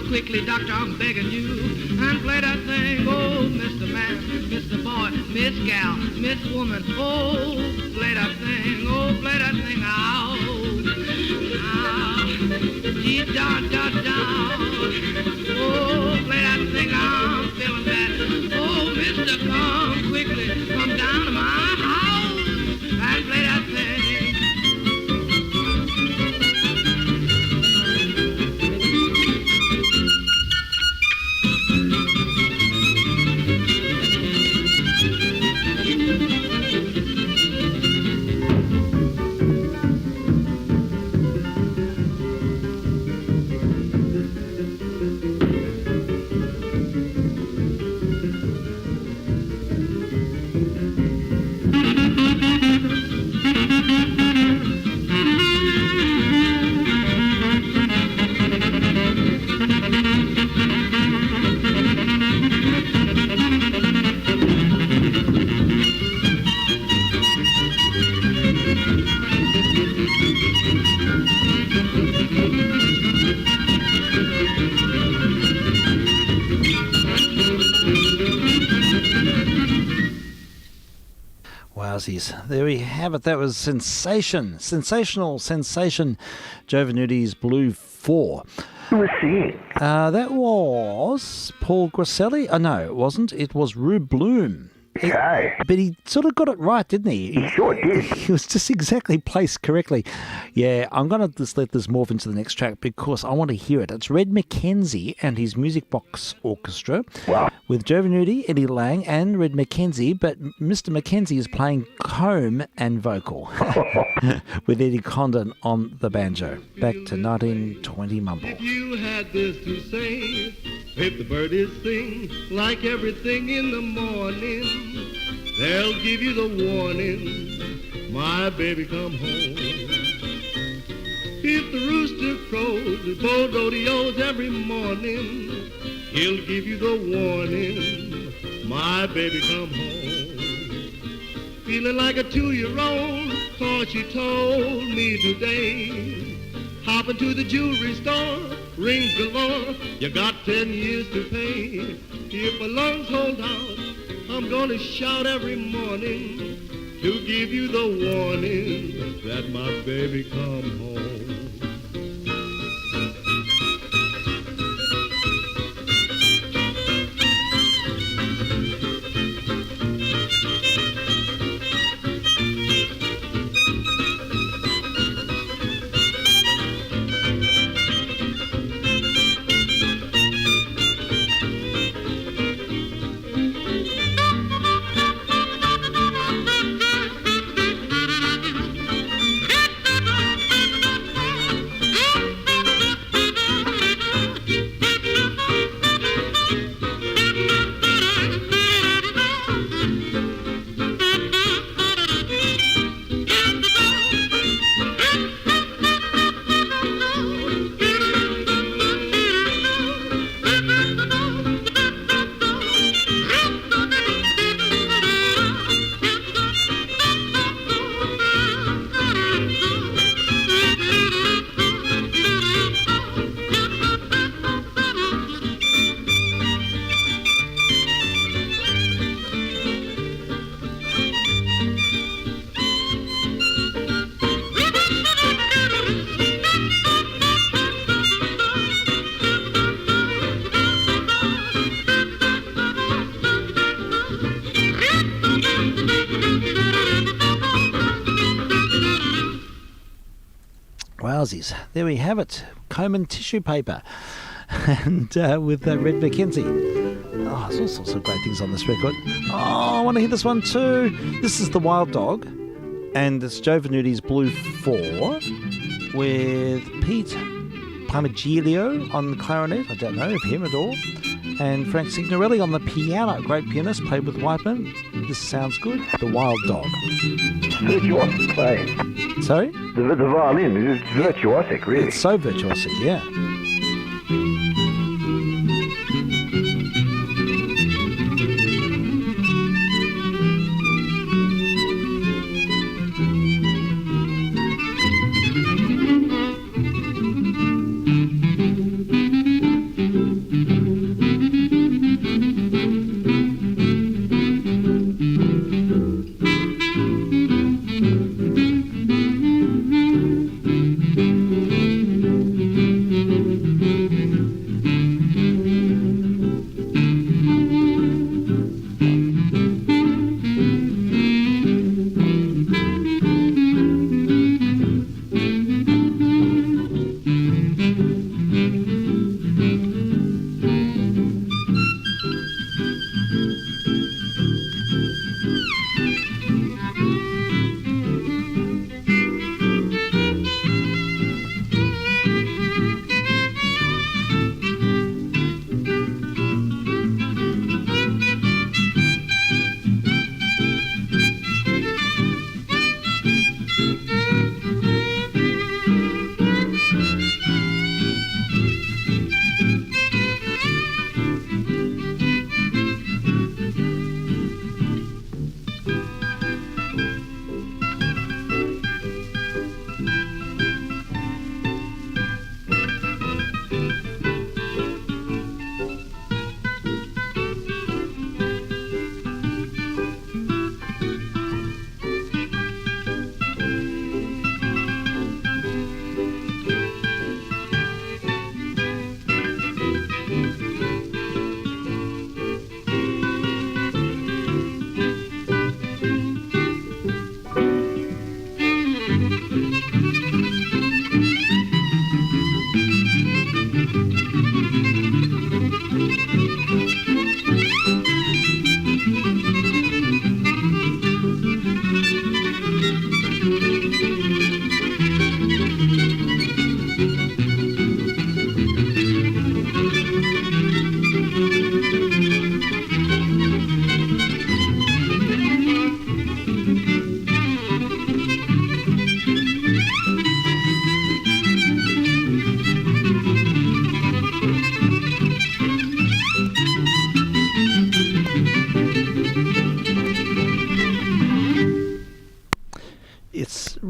Quickly, doctor, I'm begging you, and play that thing. Oh, Mr. Man, Mr. Boy, Miss Gal, Miss Woman. Oh, play that thing. Oh, play that thing out. Dee da da da. Oh, play that thing. I'm feeling that. Oh, Mister, come quickly, come down to my house and play that thing. There we have it. That was Sensation. Sensational Sensation. Joe Venuti's Blue 4. Who was singing? That was Paul Grasselli. No, it wasn't. It was Rube Bloom. Okay. But he sort of got it right, didn't he? He sure did. He was just exactly placed correctly. Yeah, I'm going to just let this morph into the next track because I want to hear it. It's Red McKenzie and his Music Box Orchestra. Wow. With Joe Venuti, Eddie Lang, and Red McKenzie, but Mr. McKenzie is playing comb and vocal with Eddie Condon on the banjo. Back to 1920 Mumble. If you had this to say, if the birdies sing like everything in the morning, they'll give you the warning, my baby come home. If the rooster crows at bull rodeos every morning, he'll give you the warning, my baby come home. Feeling like a 2-year-old, cause she told me today, hop into the jewelry store, rings galore, you got 10 years to pay. If my lungs hold out, I'm gonna shout every morning to give you the warning that my baby come home. Wowsies. There we have it. Comb and tissue paper. And with Red McKenzie. Oh, there's all sorts of great things on this record. Oh, I want to hear this one too. This is The Wild Dog. And it's Joe Venuti's Blue 4 with Pete Parmigiello on the clarinet. I don't know of him at all. And Frank Signorelli on the piano. Great pianist, played with Whiteman. This sounds good. The Wild Dog. Virtuosic playing. Sorry? The violin is virtuosic, really. It's so virtuosic, yeah.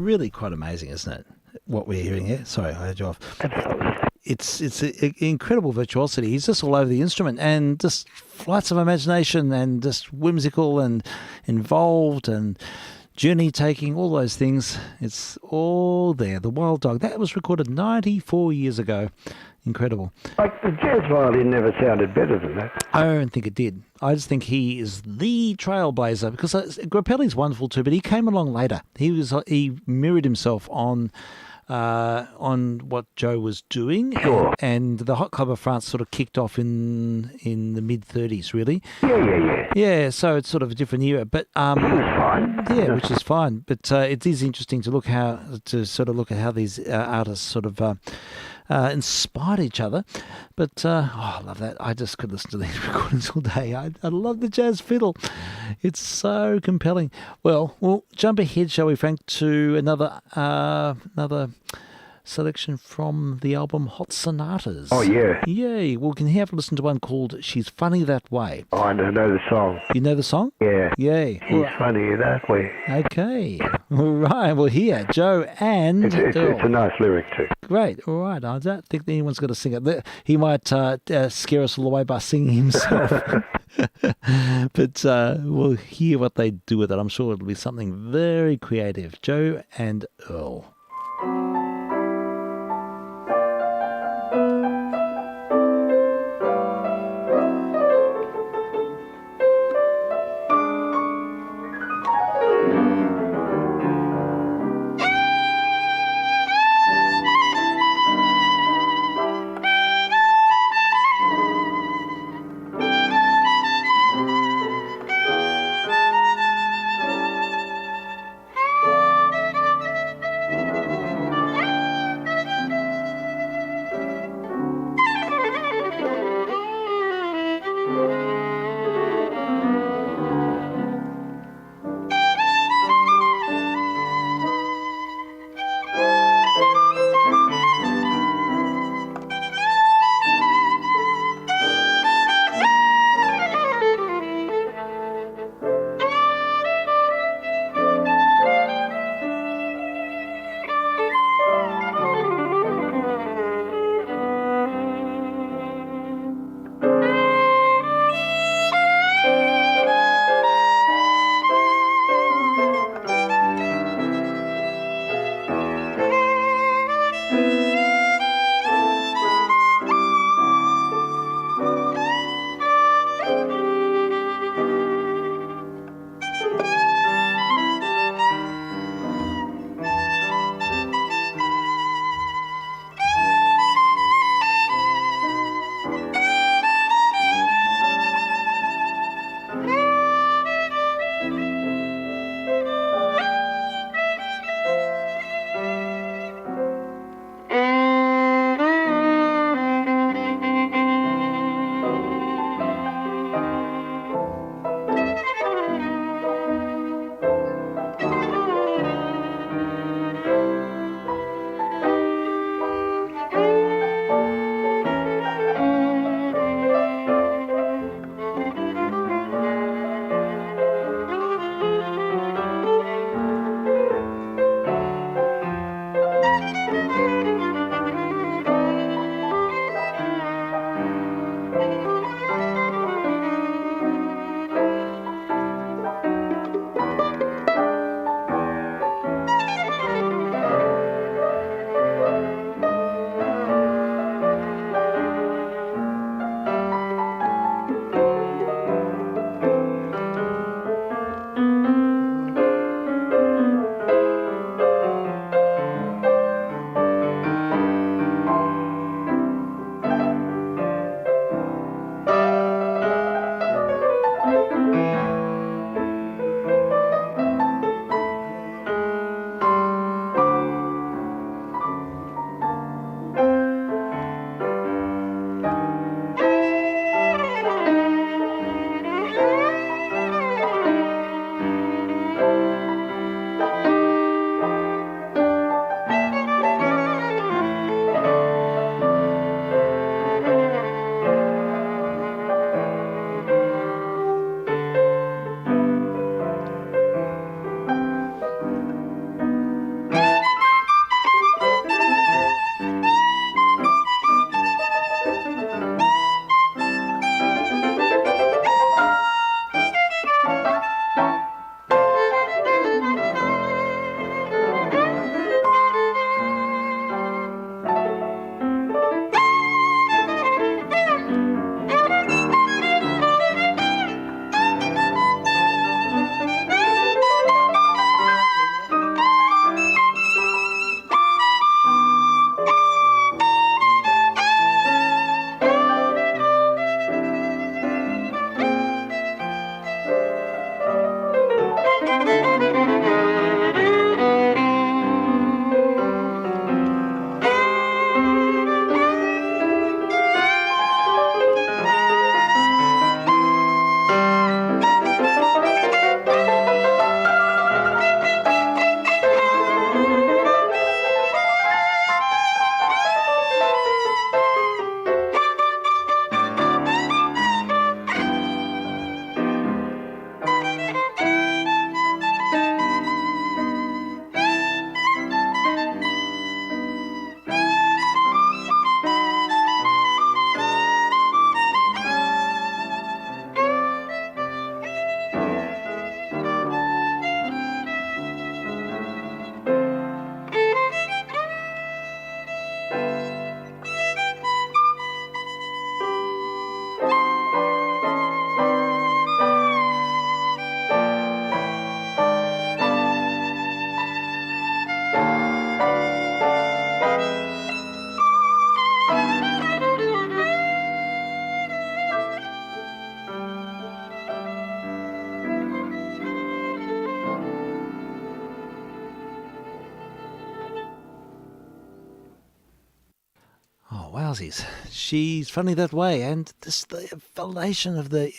really quite amazing, isn't it? What we're hearing here. Sorry, I had you off. Absolutely. It's incredible virtuosity. He's just all over the instrument and just flights of imagination and just whimsical and involved and journey taking, all those things. It's all there. The Wild Dog. That was recorded 94 years ago. Incredible. Like the jazz violin never sounded better than that. I don't think it did. I just think he is the trailblazer because Grappelli's wonderful too, but he came along later. He mirrored himself on what Joe was doing, Sure. and the Hot Club of France sort of kicked off in the mid-30s, really. Yeah. Yeah, so it's sort of a different era, but It was fine. yeah, which is fine. But it is interesting to look at how these artists sort of inspired each other. But I love that. I just could listen to these recordings all day. I love the jazz fiddle. It's so compelling. Well, we'll jump ahead, shall we, Frank, to another selection from the album Hot Sonatas. Oh, yeah. Yay. Well, can you have a listen to one called She's Funny That Way? Oh, I know the song. You know the song? Yeah. Yay. She's funny that way. Okay. All right. Well, here, Joe and It's Earl. a nice lyric, too. Great. All right. I don't think anyone's going to sing it. He might scare us all away by singing himself. But we'll hear what they do with it. I'm sure it'll be something very creative. Joe and Earl. wowsies. She's funny that way, and this the foundation of the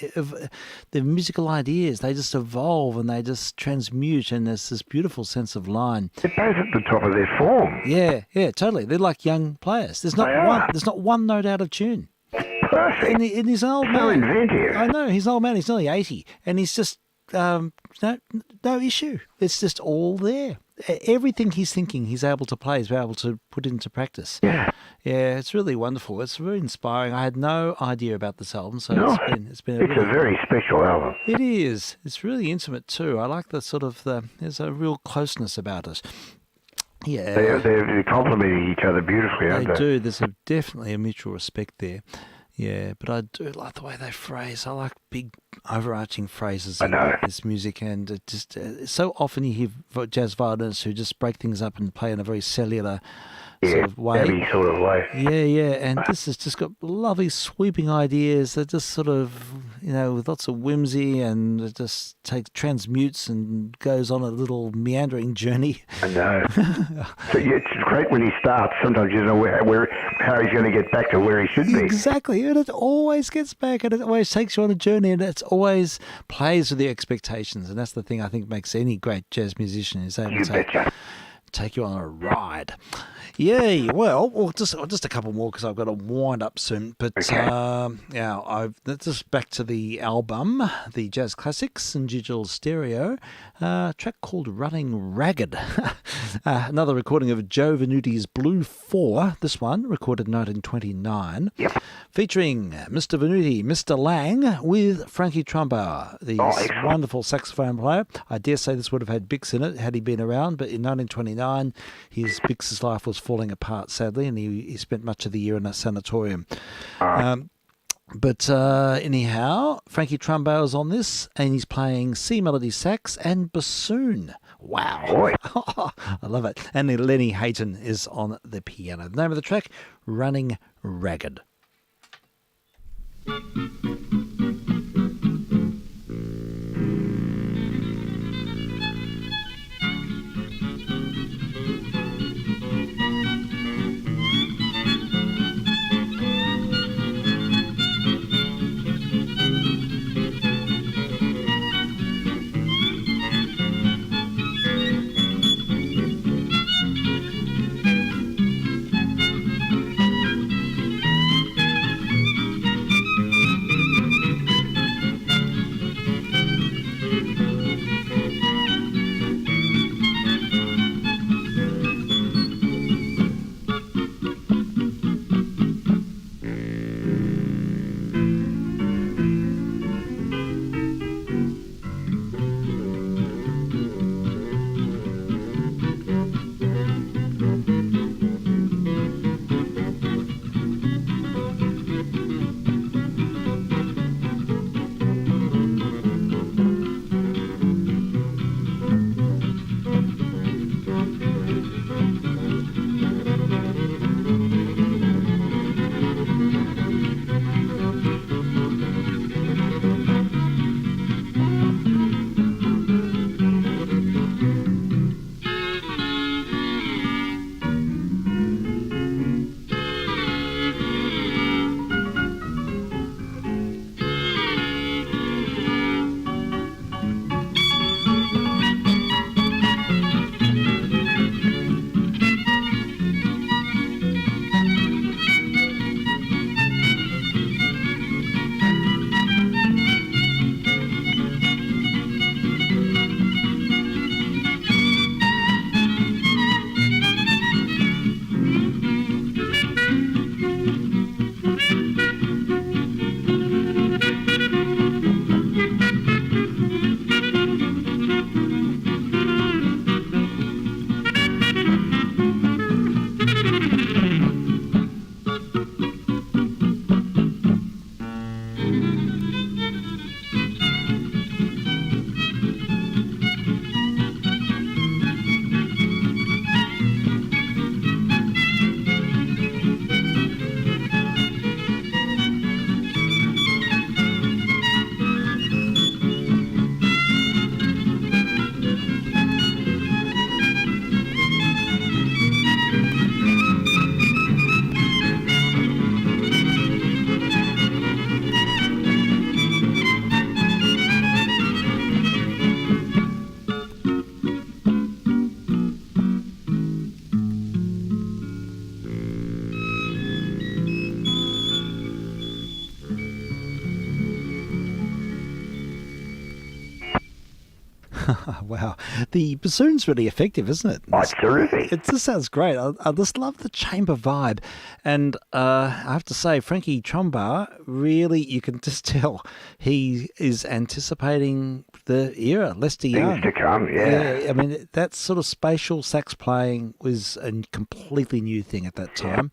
musical ideas. They just evolve and they just transmute, and there's this beautiful sense of line. They're both at the top of their form. Yeah, totally. They're like young players. There's not one note out of tune. Perfect. And he's an old So man. inventive. I know, he's an old man. He's nearly 80, and he's just no issue. It's just all there. Everything he's thinking, he's able to play. He's able to put into practice. Yeah. Yeah, it's really wonderful. It's very inspiring. I had no idea about this album, so No, it's been It's a very special album. It is. It's really intimate too. I like the sort of there's a real closeness about it. Yeah, They're complementing each other beautifully, aren't they they? do. There's definitely a mutual respect there. Yeah, but I do like the way they phrase. I like big, overarching phrases in this music, and it just so often you hear jazz violinists who just break things up and play in a very cellular sort of way. Heavy sort of way. Yeah, and this has just got lovely sweeping ideas that just sort of, with lots of whimsy, and it just transmutes and goes on a little meandering journey. I know. So it's great when he starts. Sometimes you don't know how he's going to get back to where he should be. Exactly, and it always gets back, and it always takes you on a journey, and it always plays with the expectations, and that's the thing I think makes any great jazz musician is able to take you on a ride. Yay! Well, just a couple more because I've got to wind up soon. But that's just back to the album, the Jazz Classics in digital stereo. A track called "Running Ragged." Another recording of Joe Venuti's Blue 4. This one recorded in 1929. Yep. Featuring Mr. Venuti, Mr. Lang, with Frankie Trumbauer, the wonderful saxophone player. I dare say this would have had Bix in it had he been around, but in 1929, Bix's life was falling apart, sadly, and he spent much of the year in a sanatorium. But anyhow, Frankie Trumbauer's on this, and he's playing C melody sax and bassoon. Wow. Boy. I love it. And Lenny Hayton is on the piano. The name of the track, Running Ragged. Wow. The bassoon's really effective, isn't it? Oh, it's terrific. It just sounds great. I just love the chamber vibe. And I have to say, Frankie Trombar, really, you can just tell he is anticipating the era, Lester Young. Things to come, yeah. I mean, that sort of spatial sax playing was a completely new thing at that time.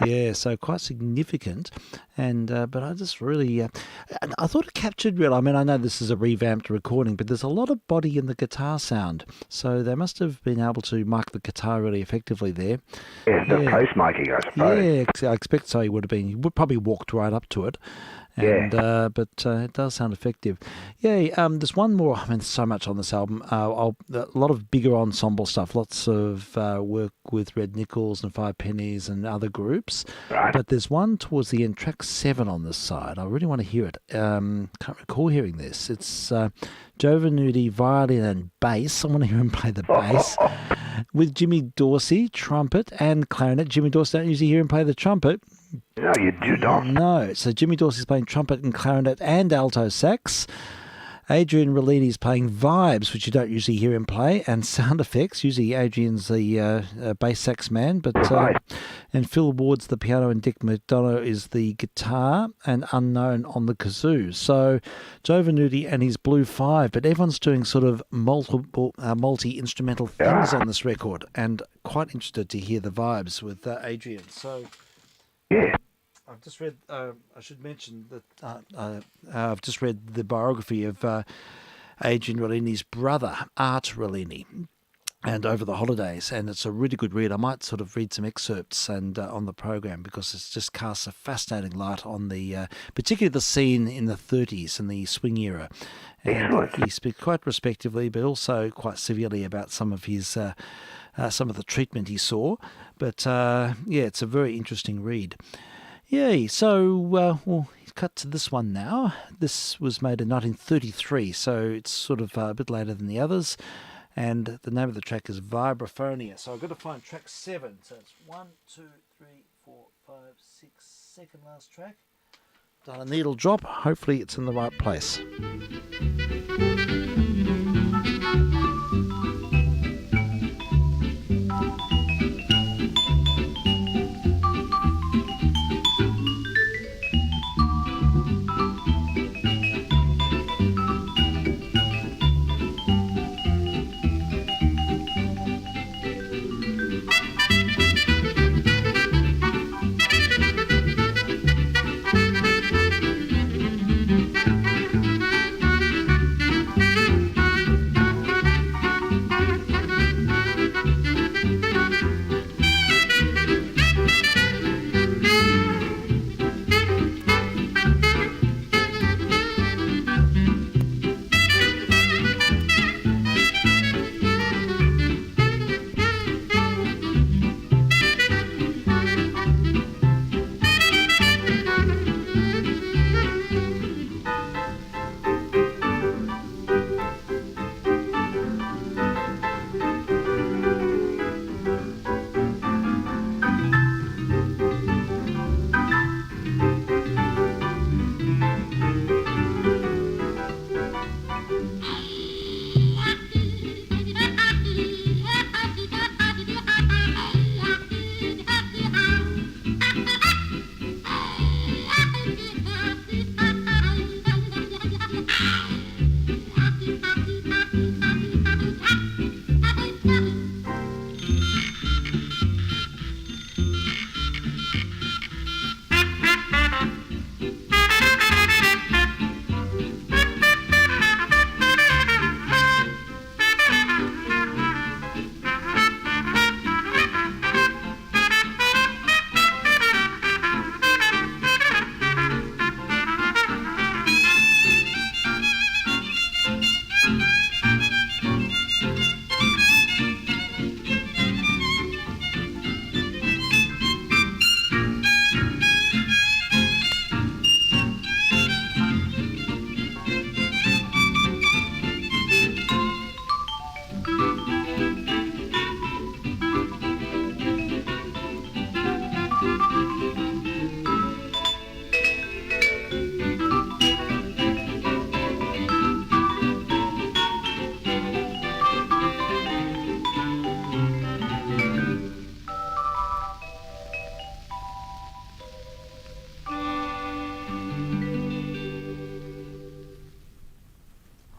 Yeah, so quite significant. And but I just really, I thought it captured real. I mean, I know this is a revamped recording, but there's a lot of body in the guitar sound. So they must have been able to mic the guitar really effectively there. Yeah, the post-making, I suppose. Yeah, I expect so. He would have been. He would probably walked right up to it. And, but it does sound effective. Yeah, there's one more. I mean, there's so much on this album. A lot of bigger ensemble stuff. Lots of work with Red Nichols and Five Pennies and other groups. Right. But there's one towards the end, track 7 on this side. I really want to hear it. Can't recall hearing this. It's Joe Venuti, violin and bass. I want to hear him play the bass. With Jimmy Dorsey, trumpet and clarinet. Jimmy Dorsey, don't usually hear him play the trumpet. No, you do not. No. So Jimmy Dorsey's playing trumpet and clarinet and alto sax. Adrian Rollini's playing vibes, which you don't usually hear him play, and sound effects. Usually Adrian's the bass sax man, but and Phil Ward's the piano and Dick McDonough is the guitar and Unknown on the kazoo. So Joe Venuti and his Blue Five, but everyone's doing sort of multi-instrumental things on this record, and quite interested to hear the vibes with Adrian. So yeah. I've just read, I should mention that I've just read the biography of Adrian Rollini's brother, Art Rollini, and over the holidays, and it's a really good read. I might sort of read some excerpts and on the program, because it's just casts a fascinating light on the, particularly the scene in the 30s and the swing era. And he speaks quite respectively, but also quite severely about some of his, some of the treatment he saw. But yeah, it's a very interesting read. Yay, so we'll cut to this one now. This was made in 1933, so it's sort of a bit later than the others. And the name of the track is Vibraphonia. So I've got to find track 7. So it's 1, 2, 3, 4, 5, 6, second last track. Done a needle drop. Hopefully it's in the right place.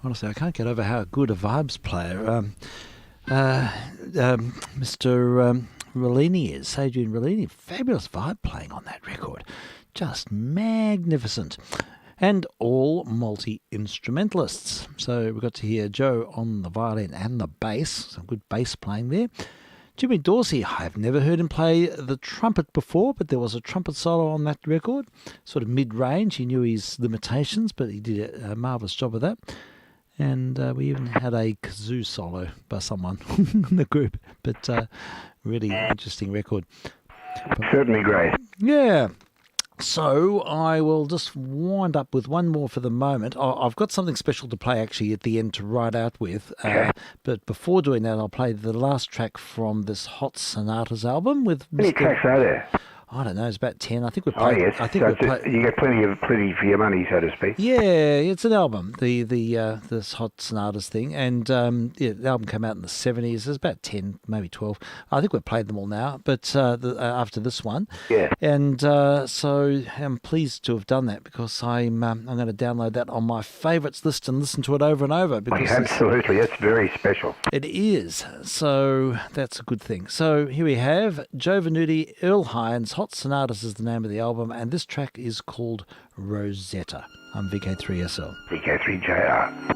honestly, I can't get over how good a vibes player Mr. Rollini is. Adrian Rollini, fabulous vibe playing on that record. Just magnificent. And all multi-instrumentalists. So we got to hear Joe on the violin and the bass. Some good bass playing there. Jimmy Dorsey, I've never heard him play the trumpet before, but there was a trumpet solo on that record, sort of mid-range. He knew his limitations, but he did a marvellous job of that. And we even had a kazoo solo by someone in the group, but really interesting record. Certainly great. Yeah. So I will just wind up with one more for the moment. I've got something special to play actually at the end to ride out with. But before doing that, I'll play the last track from this Hot Sonatas album with How many tracks are there? I don't know, it's about 10. I think we Oh played. yes, I think so we played. you get plenty for your money, so to speak. Yeah, it's an album. This Hot Sonatas thing, and the album came out in the 70s. There's about 10, maybe 12. I think we've played them all now, but after this one, Yeah. And so I'm pleased to have done that because I'm going to download that on my favourites list and listen to it over and over. Because Absolutely, that's very special. it is. So that's a good thing. So here we have Joe Venuti, Earl Hines, Hot Sonatas is the name of the album, and this track is called Rosetta. I'm vk3sl. vk3jr.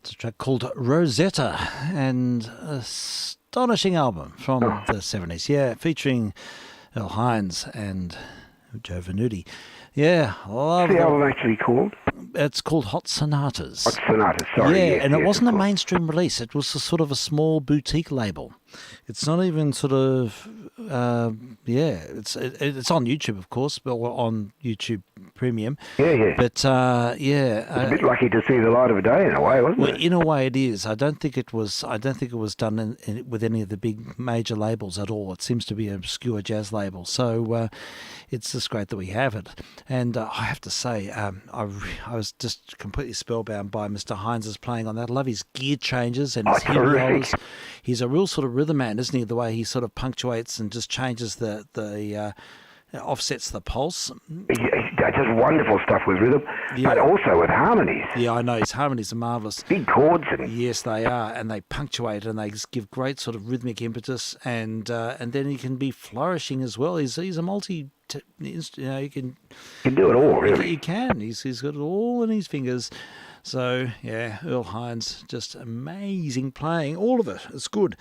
It's a track called Rosetta, and astonishing album from the 70s. Yeah, featuring Earl Hines and Joe Venuti. Yeah, love What's the that. album actually called? It's called Hot Sonatas. Hot Sonatas, sorry. Yeah, yes, and it yes, wasn't a of course. mainstream release. It was a sort of a small boutique label. It's not even sort of, it's on YouTube, of course, but on YouTube premium. Yeah. But It's a bit lucky to see the light of day in a way, wasn't well, it? in a way, it is. I don't think it was done with any of the big major labels at all. It seems to be an obscure jazz label. So it's just great that we have it. And I have to say, I was just completely spellbound by Mr. Hines' playing on that. I love his gear changes and his heel rollers. He's a real sort of rhythm man, isn't he? The way he sort of punctuates and just changes the offsets the pulse. He does wonderful stuff with rhythm, but also with harmonies. Yeah, I know. His harmonies are marvellous. Big chords. Yes, they are, and they punctuate and they just give great sort of rhythmic impetus, and then he can be flourishing as well. He's a multi, he can do it all, really. He can. He's got it all in his fingers. So yeah, Earl Hines, just amazing playing, all of it. It's good.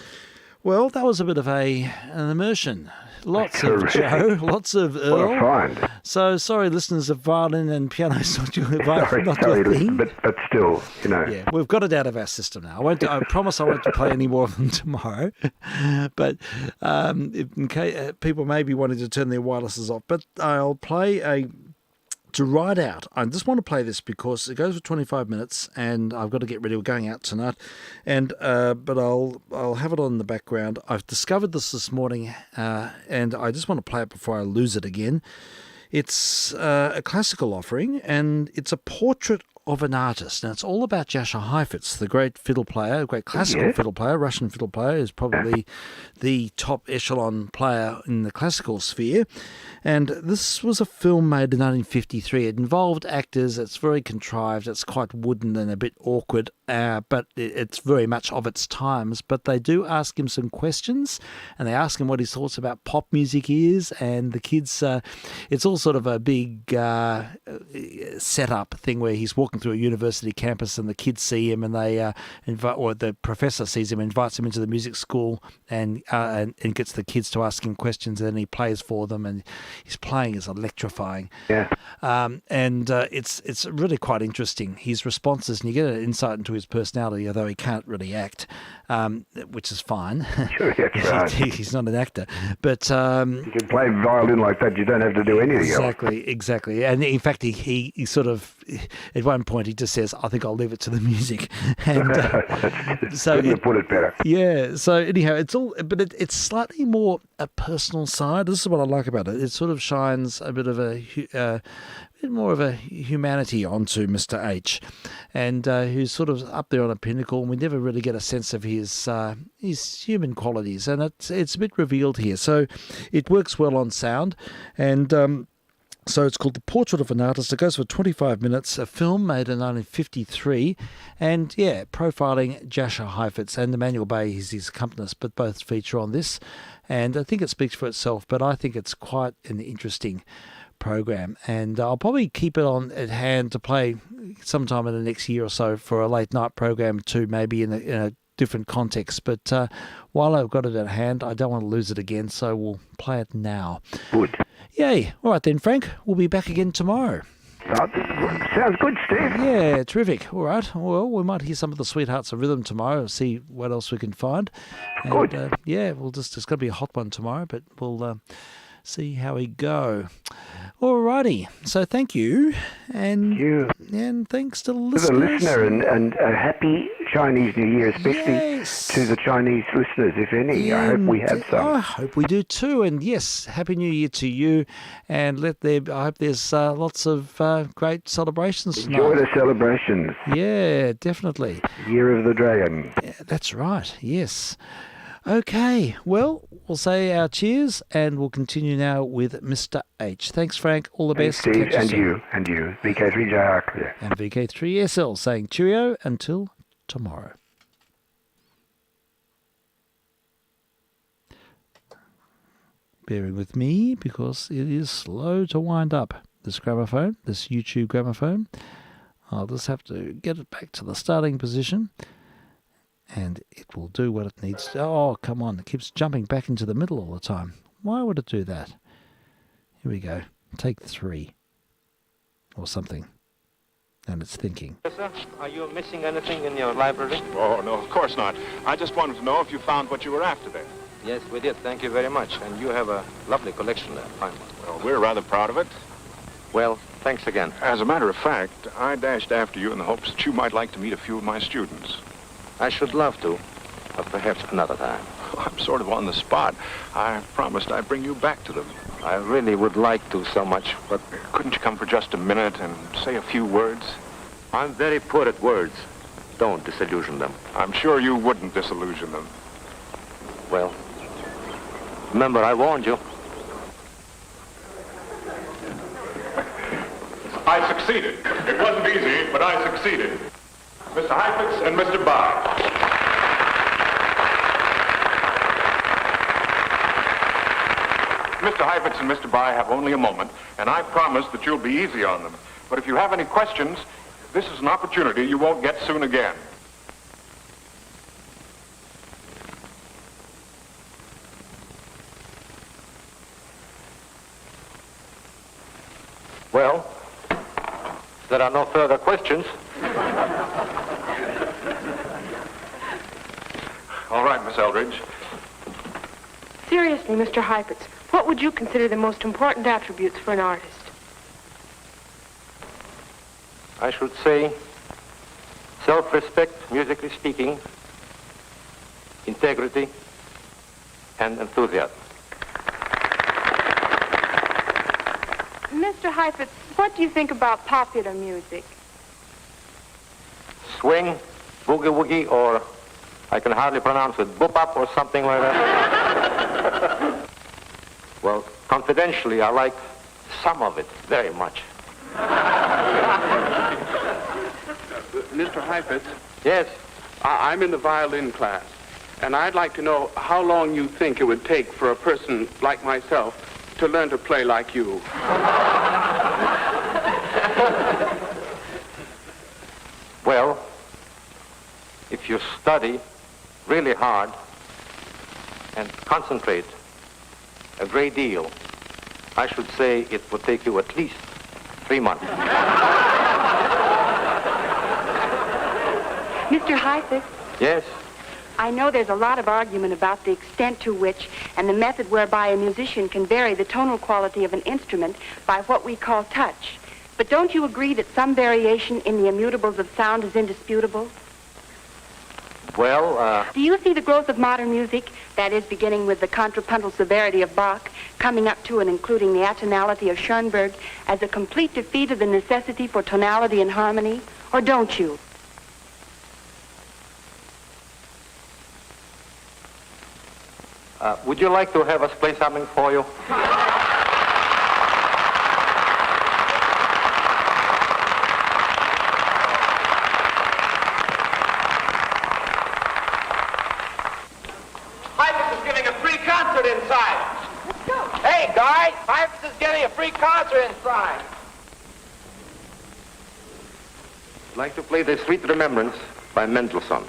Well, that was a bit of an immersion. Lots of Joe, lots of Earl. What a find. So sorry, listeners of violin and piano, not your thing. But still, Yeah, we've got it out of our system now. I promise I won't play any more of them tomorrow. But in case people may be wanting to turn their wirelesses off, but I'll play to Ride Out. I just want to play this because it goes for 25 minutes and I've got to get ready. We're going out tonight. And but I'll have it on in the background. I've discovered this morning and I just want to play it before I lose it again. It's a classical offering and it's a portrait of an artist. Now, it's all about Jascha Heifetz, the great fiddle player, great classical fiddle player, Russian fiddle player, who's probably the top echelon player in the classical sphere. And this was a film made in 1953. It involved actors. It's very contrived. It's quite wooden and a bit awkward, but it's very much of its times. But they do ask him some questions, and they ask him what his thoughts about pop music is. And the kids, it's all sort of a big set-up thing where he's walking through a university campus and the kids see him and they the professor sees him, invites him into the music school and gets the kids to ask him questions, and then he plays for them, and his playing is electrifying. Yeah. It's really quite interesting, his responses, and you get an insight into his personality, although he can't really act, which is fine. Sure, that's right. He's not an actor. But you can play violin like that, you don't have to do anything else. Exactly. And in fact, he sort of, at one point, he just says, I think I'll leave it to the music. And so couldn't have put it better. Yeah. So anyhow, it's slightly more a personal side. This is what I like about it. It sort of shines a bit of bit more of a humanity onto Mr. H, and who's sort of up there on a pinnacle, and we never really get a sense of his human qualities, and it's a bit revealed here. So it works well on sound, and so it's called The Portrait of an Artist. It goes for 25 minutes, a film made in 1953, and profiling Jascha Heifetz, and Emmanuel Bay is his accompanist, but both feature on this, and I think it speaks for itself, but I think it's quite an interesting program, and I'll probably keep it on at hand to play sometime in the next year or so for a late night program too, maybe in a different context. But while I've got it at hand, I don't want to lose it again, so we'll play it now. Good. Yay. All right then, Frank. We'll be back again tomorrow. Sounds good, Steve. Yeah, terrific. All right. Well, we might hear some of the Sweethearts of Rhythm tomorrow, see what else we can find. And, good. It's going to be a hot one tomorrow, but we'll see how we go. Alrighty. So thank you. And thanks to the listeners. To the listener, and a happy Chinese New Year, especially to the Chinese listeners, if any. I hope we have some. I hope we do too. And yes, Happy New Year to you. And I hope there's lots of great celebrations tonight. Enjoy the celebrations. Yeah, definitely. Year of the Dragon. Yeah, that's right. Yes. Okay, well, we'll say our cheers, and we'll continue now with Mr. H. Thanks, Frank. All the best. Steve, and you, vk3sl. And vk3sl saying cheerio until tomorrow. Bearing with me because it is slow to wind up, this gramophone, this YouTube gramophone. I'll just have to get it back to the starting position. And it will do what it needs to. Oh, come on. It keeps jumping back into the middle all the time. Why would it do that? Here we go. Take 3. Or something. And it's thinking. Sir, are you missing anything in your library? Oh, no, of course not. I just wanted to know if you found what you were after there. Yes, we did. Thank you very much. And you have a lovely collection there. Fine. Well, we're rather proud of it. Well, thanks again. As a matter of fact, I dashed after you in the hopes that you might like to meet a few of my students. I should love to, but perhaps another time. I'm sort of on the spot. I promised I'd bring you back to them. I really would like to so much, but Couldn't you come for just a minute and say a few words? I'm very poor at words. Don't disillusion them. I'm sure you wouldn't disillusion them. Well, remember I warned you. I succeeded. It wasn't easy, but I succeeded. Mr. Heifetz and Mr. Bye. Mr. Heifetz and Mr. Bye have only a moment, and I promise that you'll be easy on them. But if you have any questions, this is an opportunity you won't get soon again. Well, if there are no further questions. All right, Miss Eldridge. Seriously, Mr. Heifetz, what would you consider the most important attributes for an artist? I should say self-respect, musically speaking, integrity, and enthusiasm. Mr. Heifetz, what do you think about popular music? Swing, boogie-woogie, or I can hardly pronounce it, boop-up or something like that. Well, confidentially, I like some of it very much. Mr. Heifetz? Yes? I'm in the violin class, and I'd like to know how long you think it would take for a person like myself to learn to play like you. Well, if you study really hard and concentrate a great deal, I should say it would take you at least 3 months. Mr. Heifetz, Yes? I know there's a lot of argument about the extent to which and the method whereby a musician can vary the tonal quality of an instrument by what we call touch. But don't you agree that some variation in the immutables of sound is indisputable? Well, Do you see the growth of modern music, that is, beginning with the contrapuntal severity of Bach, coming up to and including the atonality of Schoenberg, as a complete defeat of the necessity for tonality and harmony? Or don't you? would you like to have us play something for you? Heifetz is giving a free concert inside. Let's go. Hey, guys, Heifetz is getting a free concert inside. I'd like to play the Sweet Remembrance by Mendelssohn.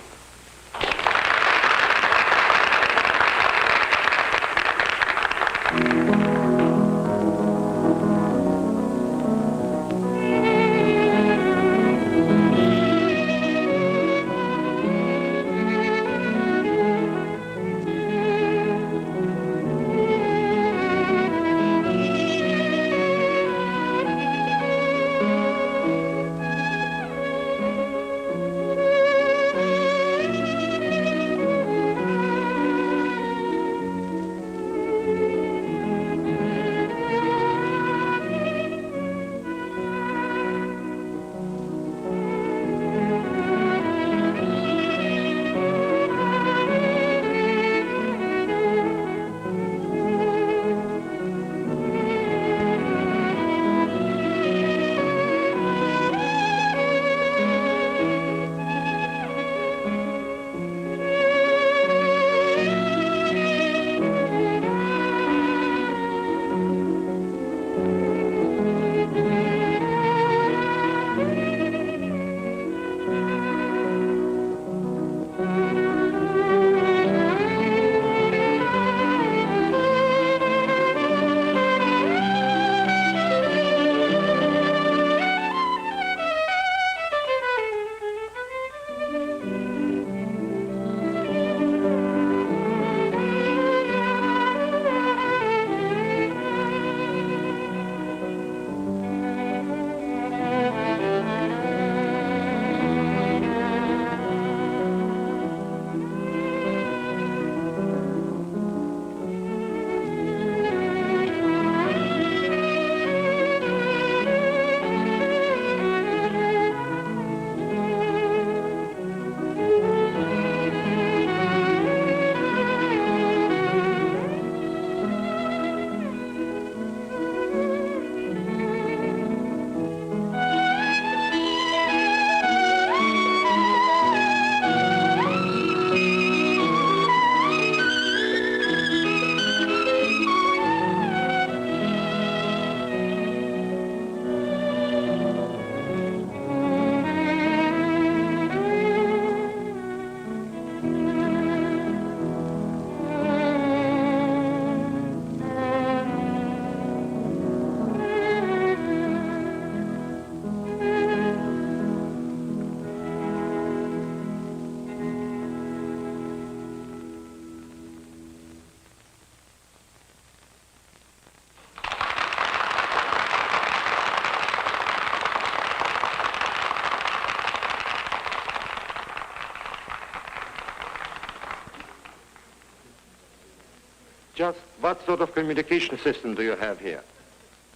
Just what sort of communication system do you have here?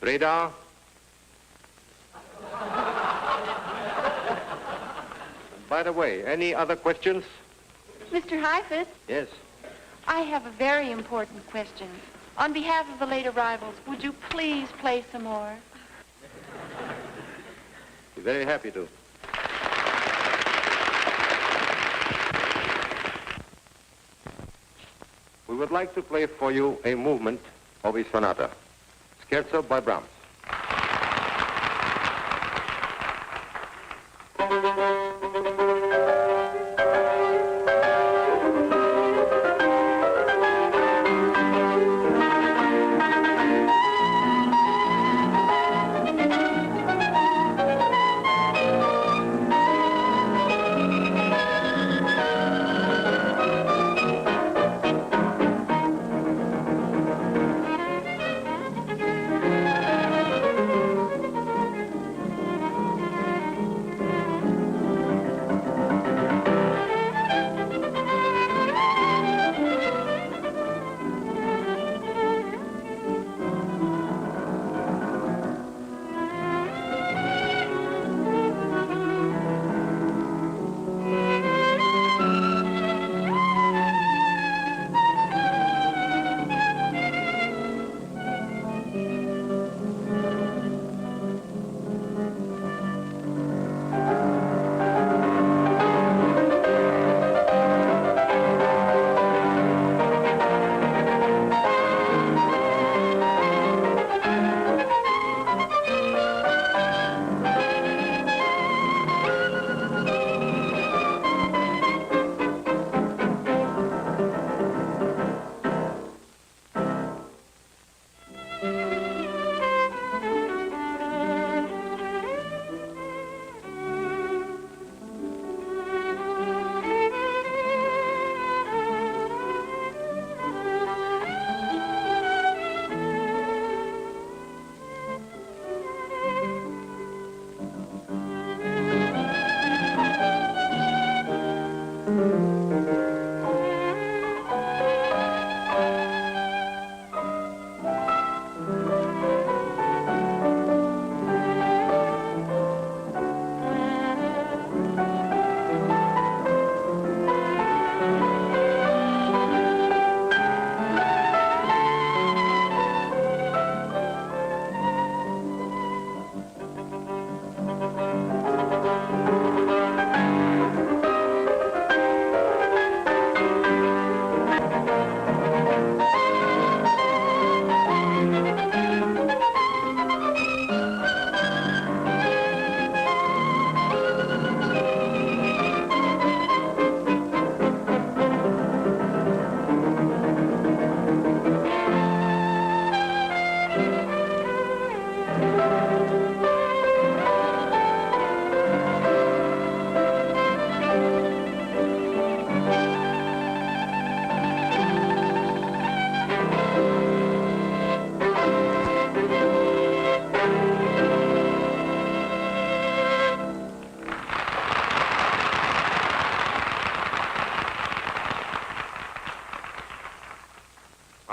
Radar? By the way, any other questions? Mr. Heifetz, Yes. I have a very important question. On behalf of the late arrivals, would you please play some more? Be very happy to. We would like to play for you a movement of a sonata, Scherzo by Brahms.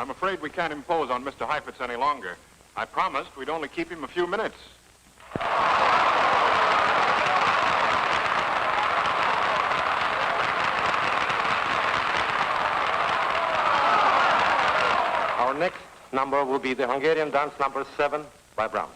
I'm afraid we can't impose on Mr. Heifetz any longer. I promised we'd only keep him a few minutes. Our next number will be the Hungarian dance number 7 by Brahms.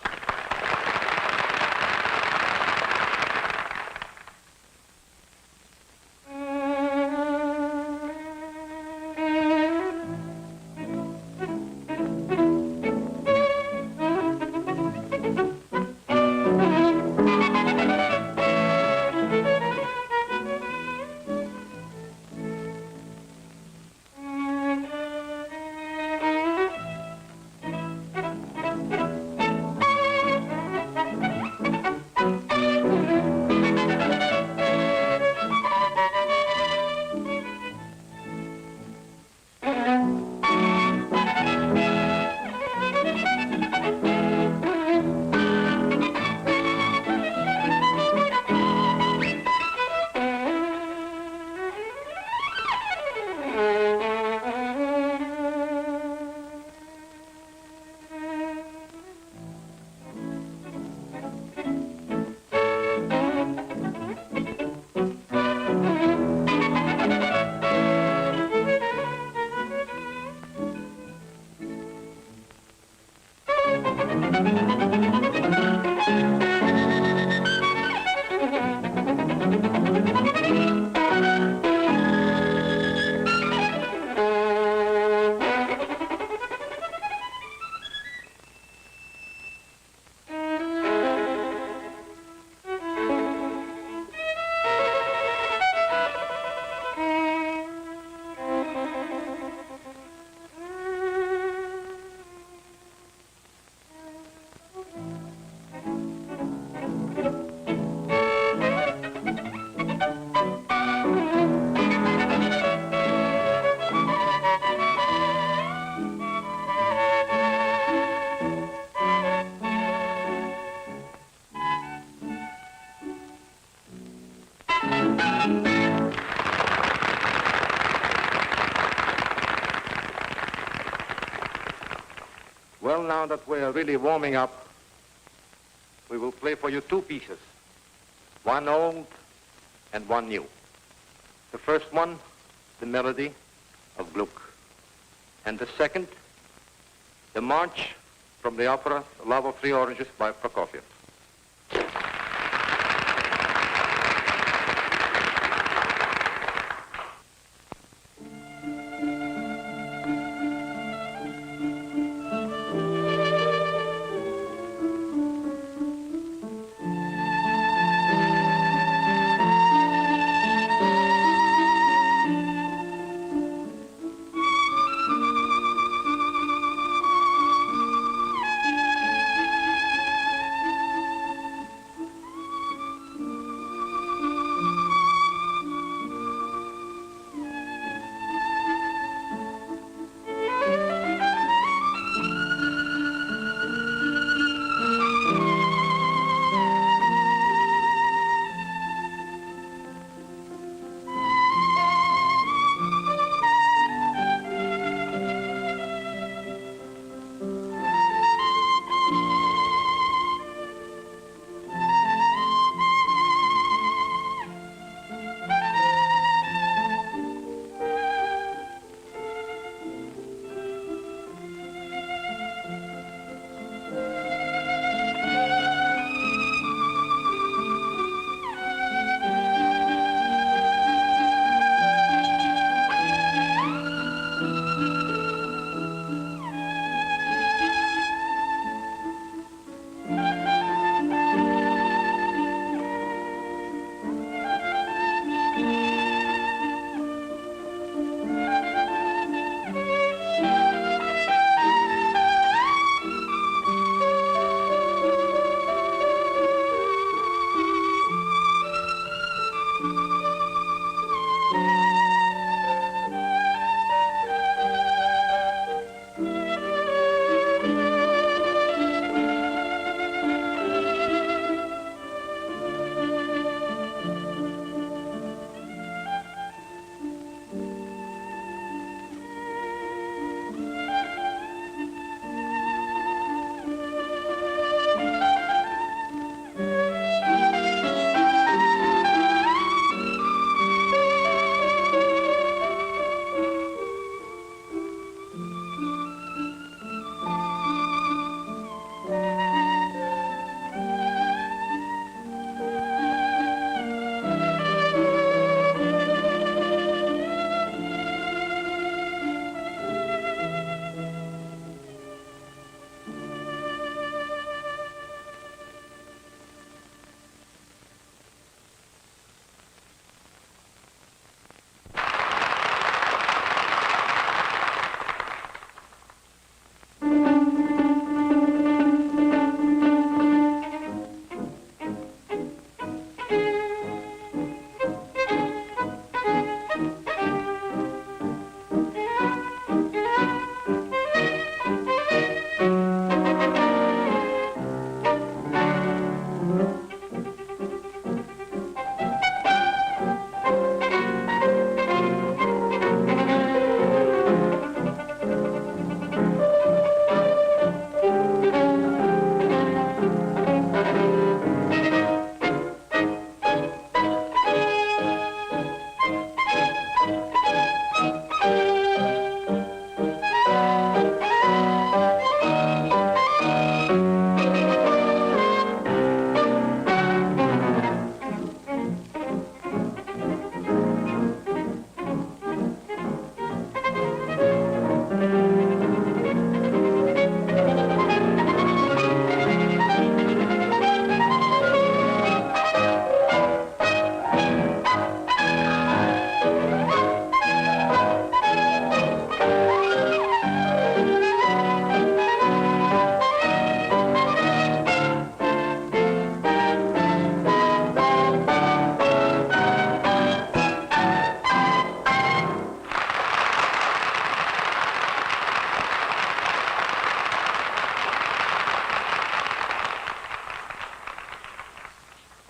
Well, now that we're really warming up, we will play for you two pieces, one old and one new. The first one, the melody of Gluck, and the second, the march from the opera Love of Three Oranges by Prokofiev.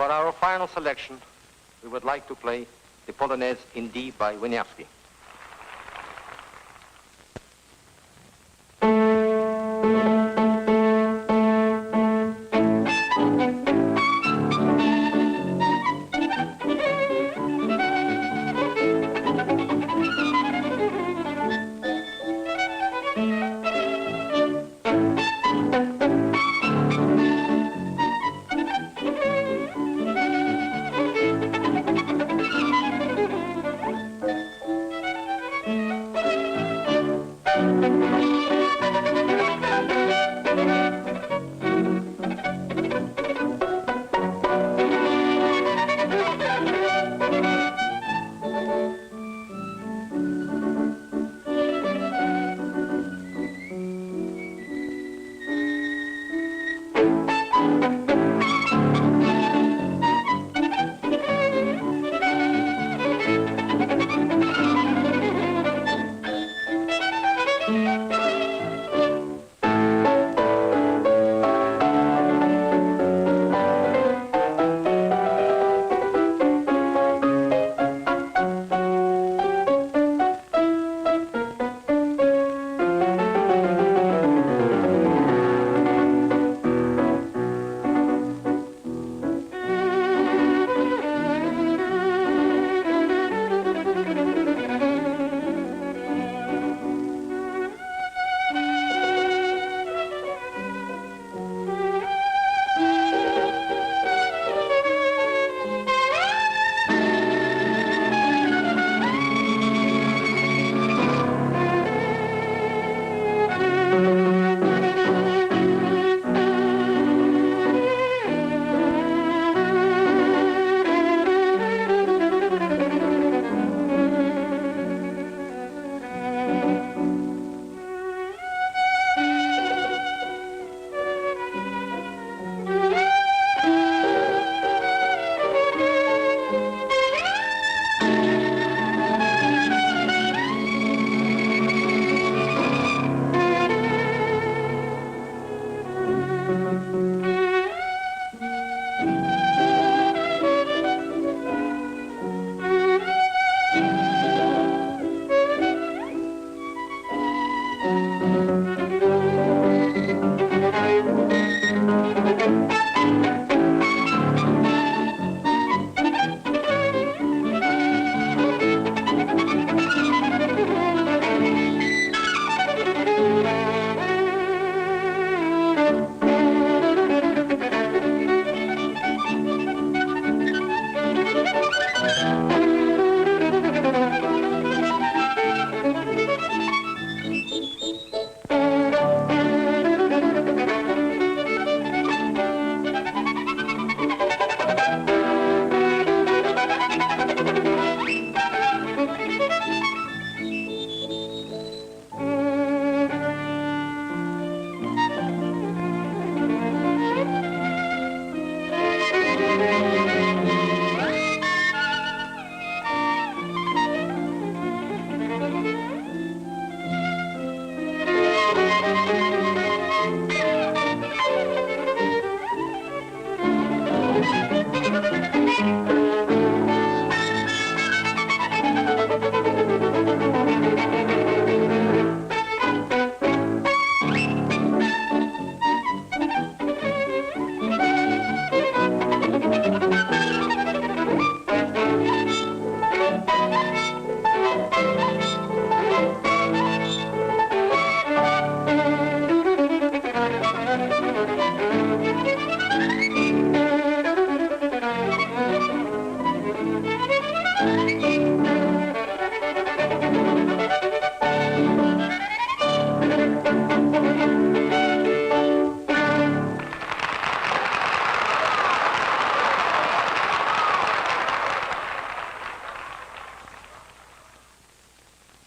For our final selection, we would like to play the Polonaise in D by Wieniawski.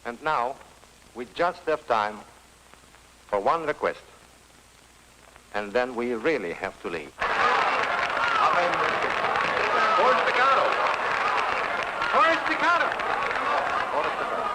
And now, we just have time for one request. And then we really have to leave. Forward staccato. Forward staccato. Forward staccato.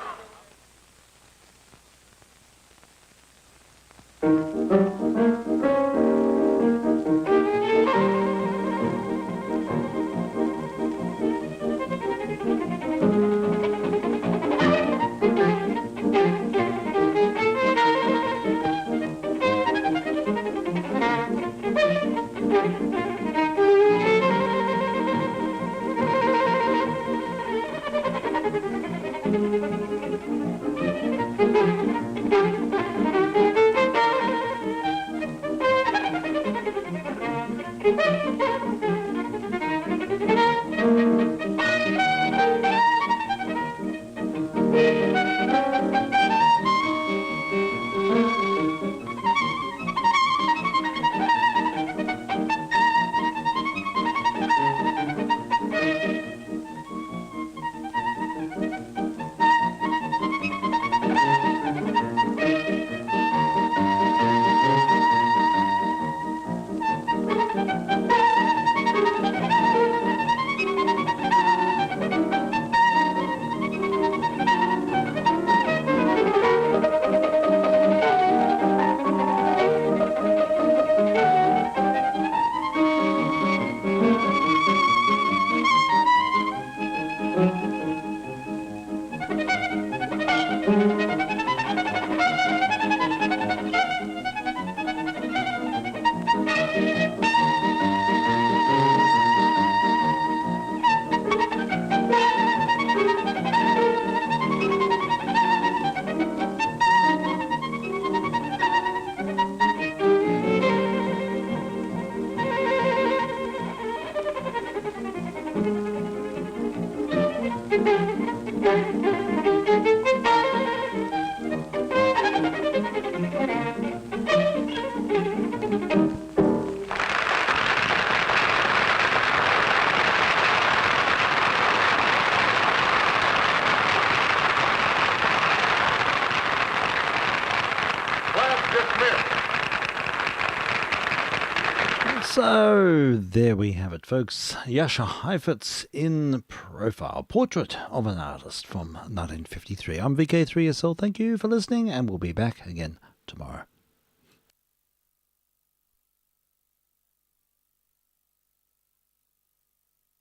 So there we have it, folks. Jascha Heifetz in Profile, Portrait of an Artist from 1953. I'm vk3sl. Thank you for listening, and we'll be back again tomorrow.